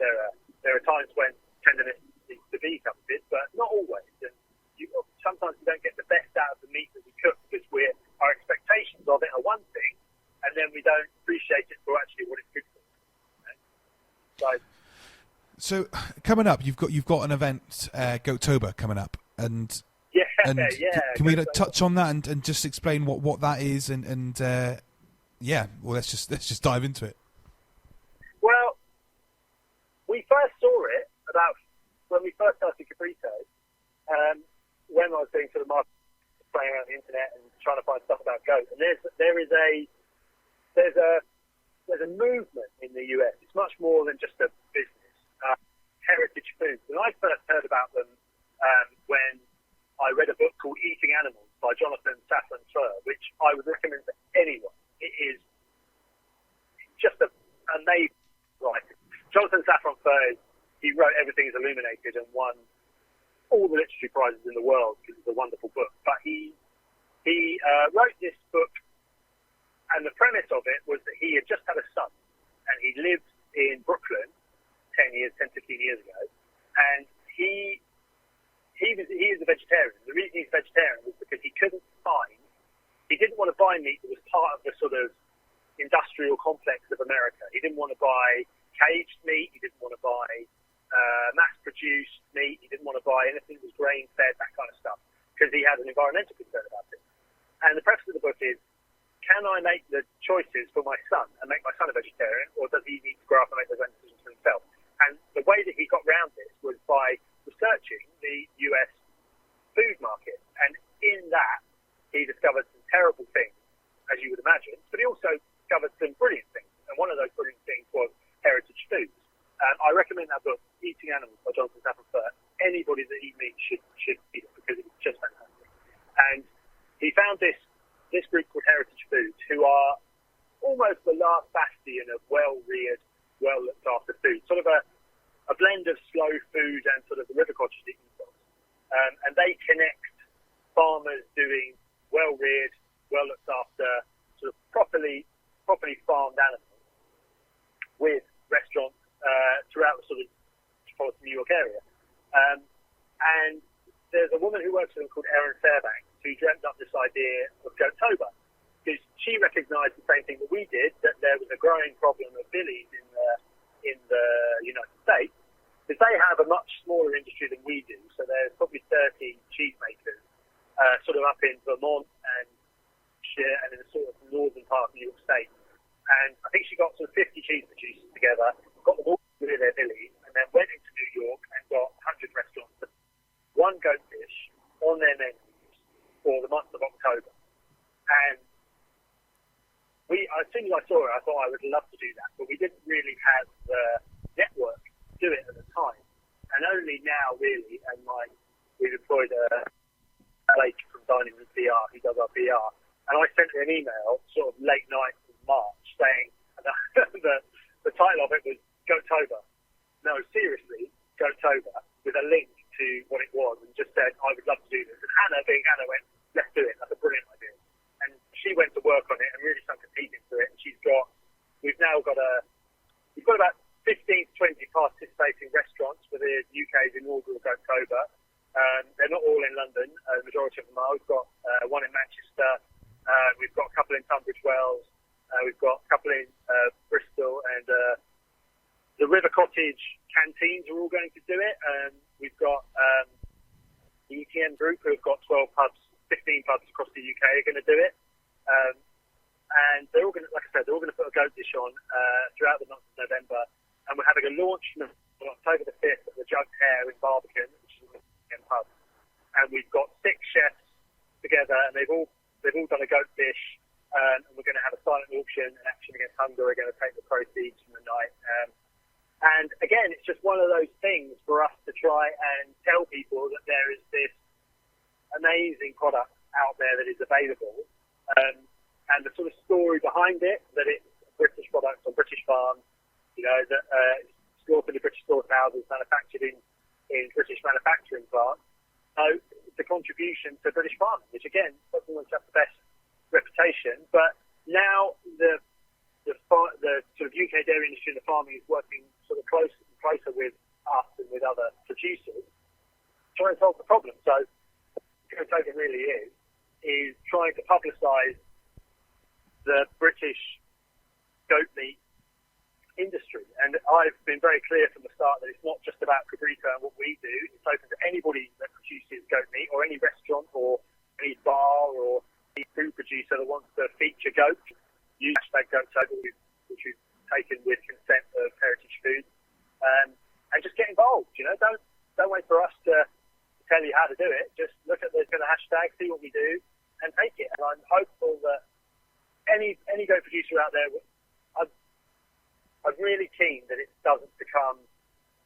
there are times when tenderness needs to be coveted, but not always. And sometimes we don't get the best out of the meat that we cook because our expectations of it are one thing, and then we don't appreciate it for actually what it's good for. You know? So coming up, you've got an event, Goatober, coming up, and can we touch on that and just explain what that is and well, let's just dive into it. Well, we first saw it about when we first started Cabrito, when I was doing sort of marketing, playing around the internet and trying to find stuff about goat. And there's a movement in the US. It's much more than just a business. Heritage foods. And I first heard about them when I read a book called Eating Animals by Jonathan Safran Foer, which I would recommend to anyone. It is just an amazing writer. Jonathan Safran Foer, he wrote Everything is Illuminated and won all the literature prizes in the world because it's a wonderful book. But he wrote this book, and the premise of it was that he had just had a son, and he lived in Brooklyn 10, 15 years ago, and he is a vegetarian. The reason he's a vegetarian was because he didn't want to buy meat that was part of the sort of industrial complex of America. He didn't want to buy caged meat. He didn't want to buy mass-produced meat. He didn't want to buy anything that was grain-fed, that kind of stuff, because he had an environmental concern about it. And the preface of the book is, can I make the choices for my son and make my son a vegetarian, or does he need to grow up and make those own decisions for himself? And the way that he got round this was by researching the US food market. And in that, he discovered some terrible things, as you would imagine, but he also discovered some brilliant things. And one of those brilliant things was heritage foods. I recommend that book, Eating Animals by Jonathan Safran Foer. Anybody that eats meat should read it because it's just fantastic. And he found this group called Heritage Foods, who are almost the last bastion of well-reared, well-looked-after food, sort of a blend of slow food and sort of the river cottage that you got. And they connect farmers doing well-reared, well-looked-after, sort of properly farmed animals with restaurants throughout the sort of metropolitan New York area. And there's a woman who works for them called Erin Fairbanks who dreamt up this idea of Goatober, because she recognised the same thing that we did, that there was a growing problem of billies in the United States, because they have a much smaller industry than we do. So there's probably 30 cheesemakers, sort of up in Vermont and in the sort of northern part of New York State. And I think she got some 50 cheese producers together, got them all to do their billies, and then went into New York and got 100 restaurants to one goat dish on their menus for the month of October. And as soon as I saw it, I thought I would love to do that, but we didn't really have the network to do it at the time. And only now, really, and we've employed Blake from Dining Room PR, who does our PR, and I sent her an email sort of late night in March saying the title of it was Goatober. No, seriously, Goatober, with a link to what it was, and just said, I would love to do this. And Hannah, being Hannah, went, let's do it. That's a brilliant idea. And she went to work on it and really sunk her teeth into it. And we've got about 15 to 20 participating restaurants for the UK's inaugural Goatober. They're not all in London. The majority of them are. We've got one in Manchester. We've got a couple in Tunbridge Wells. We've got a couple in Bristol, and the River Cottage canteens are all going to do it. We've got the ETN group, who have got 12 pubs, 15 pubs across the UK, are going to do it. And they're all going to, like I said, they're all going to put a goat dish on throughout the month of November. And we're having a launch on October the 5th at the Jugged Hare in Barbican, which is a pub. And we've got 6 chefs together, and they've all done a goat dish. And we're going to have a silent auction, and Action Against Hunger are going to take the proceeds from the night. And again, it's just one of those things for us to try and tell people that there is this amazing product out there that is available, and the sort of story behind it, that it's British products on British farms, that it's slaughtered in British slaughterhouses, manufactured in British manufacturing plants. So it's a contribution to British farming, which again doesn't always have the best reputation, but now the sort of UK dairy industry and the farming is working sort of closer with us and with other producers to try and solve the problem. So what Goatober really is trying to publicise the British goat meat industry. And I've been very clear from the start that it's not just about Cabrito and what we do. It's open to anybody that produces goat meat, or any restaurant or any bar or any food producer that wants to feature goat. Use #Goatober, which we've taken with consent of Heritage Foods, and just get involved. Don't wait for us to tell you how to do it. Just look at the hashtag, see what we do, and take it. And I'm hopeful that any goat producer out there, I'm really keen that it doesn't become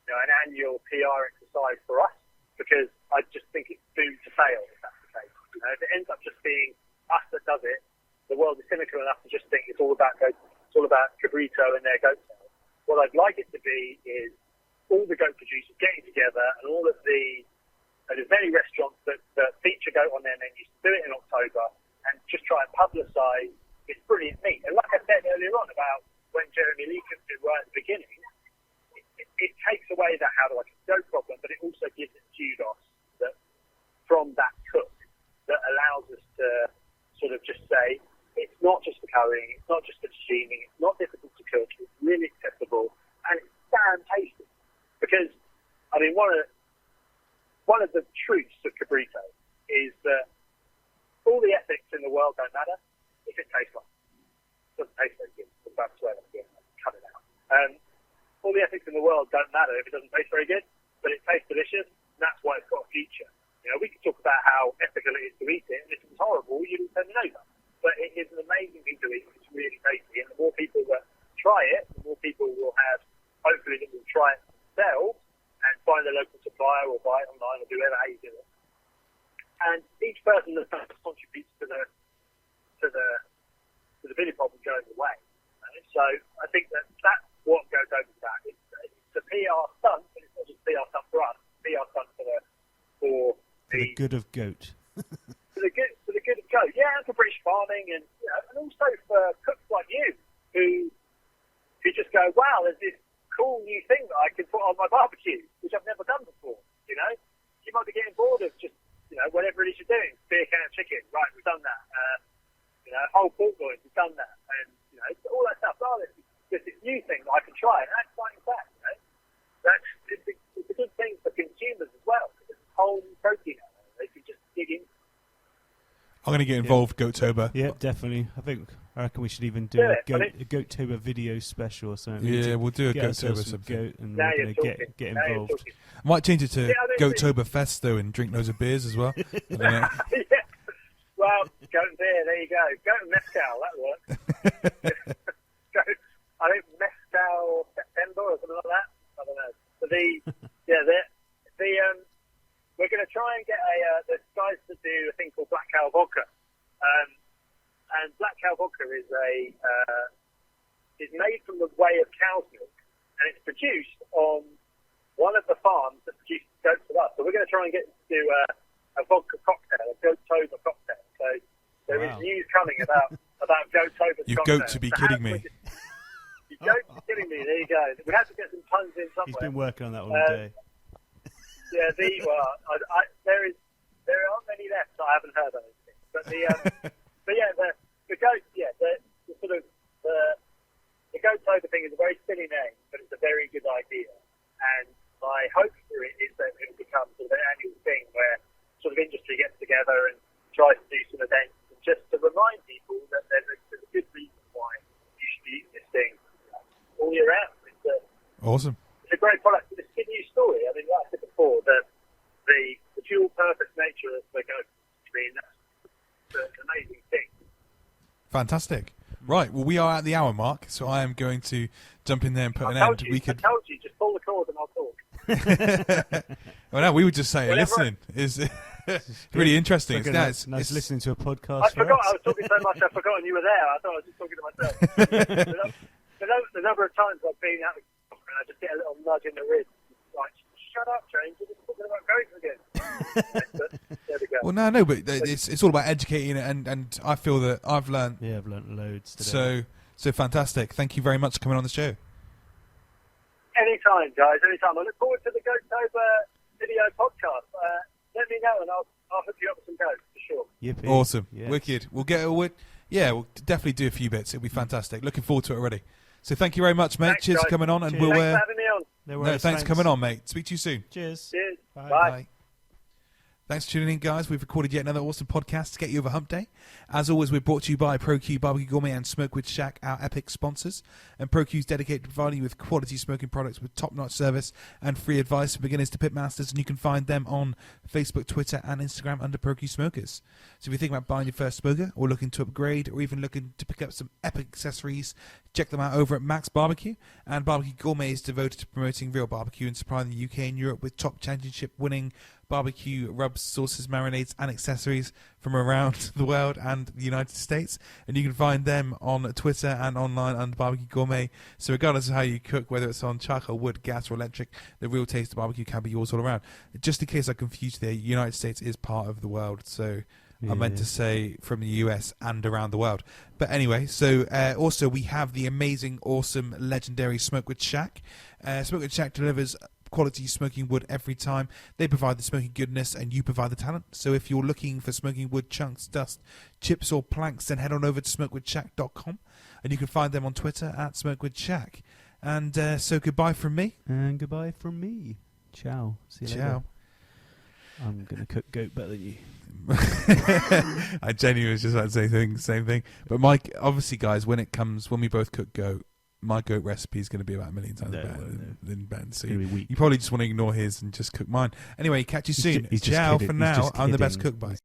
an annual PR exercise for us, because I just think it's doomed to fail if that's the case. If it ends up just being us that does it, the world is cynical enough to just think it's all about Cabrito and their goat sales. What I'd like it to be is all the goat producers getting together, and all of there's many restaurants that feature goat on their menus, do it in October, and just try and publicise this brilliant meat. And like I said earlier on about when Jeremy Lee cooked it right at the beginning, it takes away that how do I cook goat problem, but it also gives it kudos that from that cook that allows us to sort of just say, it's not just for currying, it's not just for steaming, it's not difficult to cook, it's really accessible, and it's damn tasty. Because, one of the truths of Cabrito is that all the ethics in the world don't matter if it tastes like it. Doesn't taste very good. I'm about to swear that again. Cut it out. All the ethics in the world don't matter if it doesn't taste very good, but it tastes delicious, and that's why it's got a future. We could talk about how ethical it is to eat it, and if it was horrible, you'd turn it over. But it is an amazing thing to eat. It's really tasty, and the more people that try it, the more people will have, hopefully, that will try it themselves and find their local supplier or buy it online or do whatever how you do it. And each person that contributes to the billy problem goes away. So I think that's what Goatober is about. It's a PR stunt, but it's not just a PR stunt for us. It's a PR stunt for the good of goat. for the good of goat. Yeah, for British farming, and also for cooks like you who just go, wow, there's this cool new thing that I can put on my barbecue, which I've never done before. You know, you might be getting bored of just, you know, whatever it is you're doing. Beer can chicken, right? We've done that. You know, whole pork loins, we've done that, and you know, all that stuff. Oh, there's this new thing that I can try, and that's exciting fact. You know, it's a good thing for consumers as well. Because it's whole protein out there. They can just dig in. I'm going to get involved, Goattober. Yeah, definitely. I reckon we should even do a Goattober video special or something. Yeah, we'll do a Goattober something. something. Goat and we're going to get involved. I might change it to Goattober Fest, though, and drink loads of beers as well. Yeah. Well, goat and beer, there you go. Goat and mezcal, that works. I think mezcal September or something like that. I don't know. But we're going to try and get there's guys that do a thing called Black Cow Vodka. And Black Cow Vodka is made from the whey of cow's milk, and it's produced on one of the farms that produces goats with us. So we're going to try and get to do a vodka cocktail, a Goattober cocktail. So there is news coming about Goattober. You've got to be kidding me. You've got to be kidding me. There you go. We have to get some puns in somewhere. He's been working on that all day. Yeah, there aren't many left that I haven't heard of anything. But the goat, the sort of the Goattober thing is a very silly name, but it's a very good idea. And my hope for it is that it will become sort of an annual thing where sort of industry gets together and tries to do some events, and just to remind people that there's a good reason why you should be eating this thing all year round. Awesome. It's a great product. It's a good news story. I mean, like I said before, the dual purpose nature of the goat. I mean, that's an amazing thing. Fantastic. Right, well, we are at the hour mark, so I am going to jump in there and put an end. I told you, just pull the cord and I'll talk. Well, no, we would just say listening is really interesting. It's nice listening to a podcast. I forgot. I was talking so much I've forgotten you were there. I thought I was just talking to myself. the number of times I've been out and I just get a little nudge in the ribs. Like, shut up, James. You're just talking about goats again. But there we go. Well, no, but it's all about educating, and I feel that I've learned. Yeah, I've learned loads today. So fantastic. Thank you very much for coming on the show. Anytime, guys. Anytime. I look forward to the Goattober video podcast. Let me know, and I'll hook you up with some goats for sure. Yippee. Awesome. Yes. Wicked. We'll definitely do a few bits. It'll be fantastic. Looking forward to it already. So thank you very much, mate. Thanks, Cheers guys. for coming on, and Cheers. we'll. Thanks for having me on. No worries, thanks for coming on, mate. Speak to you soon. Cheers. Bye. Thanks for tuning in, guys. We've recorded yet another awesome podcast to get you over Hump Day. As always, we're brought to you by ProQ Barbecue Gourmet and Smokewood Shack, our epic sponsors. And ProQ is dedicated to providing you with quality smoking products with top-notch service and free advice for beginners to pitmasters. And you can find them on Facebook, Twitter, and Instagram under ProQ Smokers. So if you think about buying your first smoker, or looking to upgrade, or even looking to pick up some epic accessories, check them out over at Max Barbecue. And Barbecue Gourmet is devoted to promoting real barbecue and supplying the UK and Europe with top championship-winning barbecue rubs, sauces, marinades, and accessories from around the world and the United States. And you can find them on Twitter and online under Barbecue Gourmet. So regardless of how you cook, whether it's on charcoal, wood, gas, or electric, the real taste of barbecue can be yours all around. Just in case I confused you there, the United States is part of the world, so I meant to say from the US and around the world. But anyway, so also we have the amazing, awesome, legendary Smokewood Shack. Smokewood Shack delivers quality smoking wood every time. They provide the smoking goodness and you provide the talent. So if you're looking for smoking wood chunks, dust, chips, or planks, then head on over to smokewoodshack.com, and you can find them on Twitter at Smokewood Shack. And so goodbye from me. And goodbye from me. Ciao. See you later. Ciao. I'm going to cook goat better than you. I genuinely was just about to say the same thing. But Mike, obviously, guys, when we both cook goat, my goat recipe is going to be about a million times better than Ben's. So you probably just want to ignore his and just cook mine. Anyway, catch you soon. Ciao for now. I'm the best cook. Bye.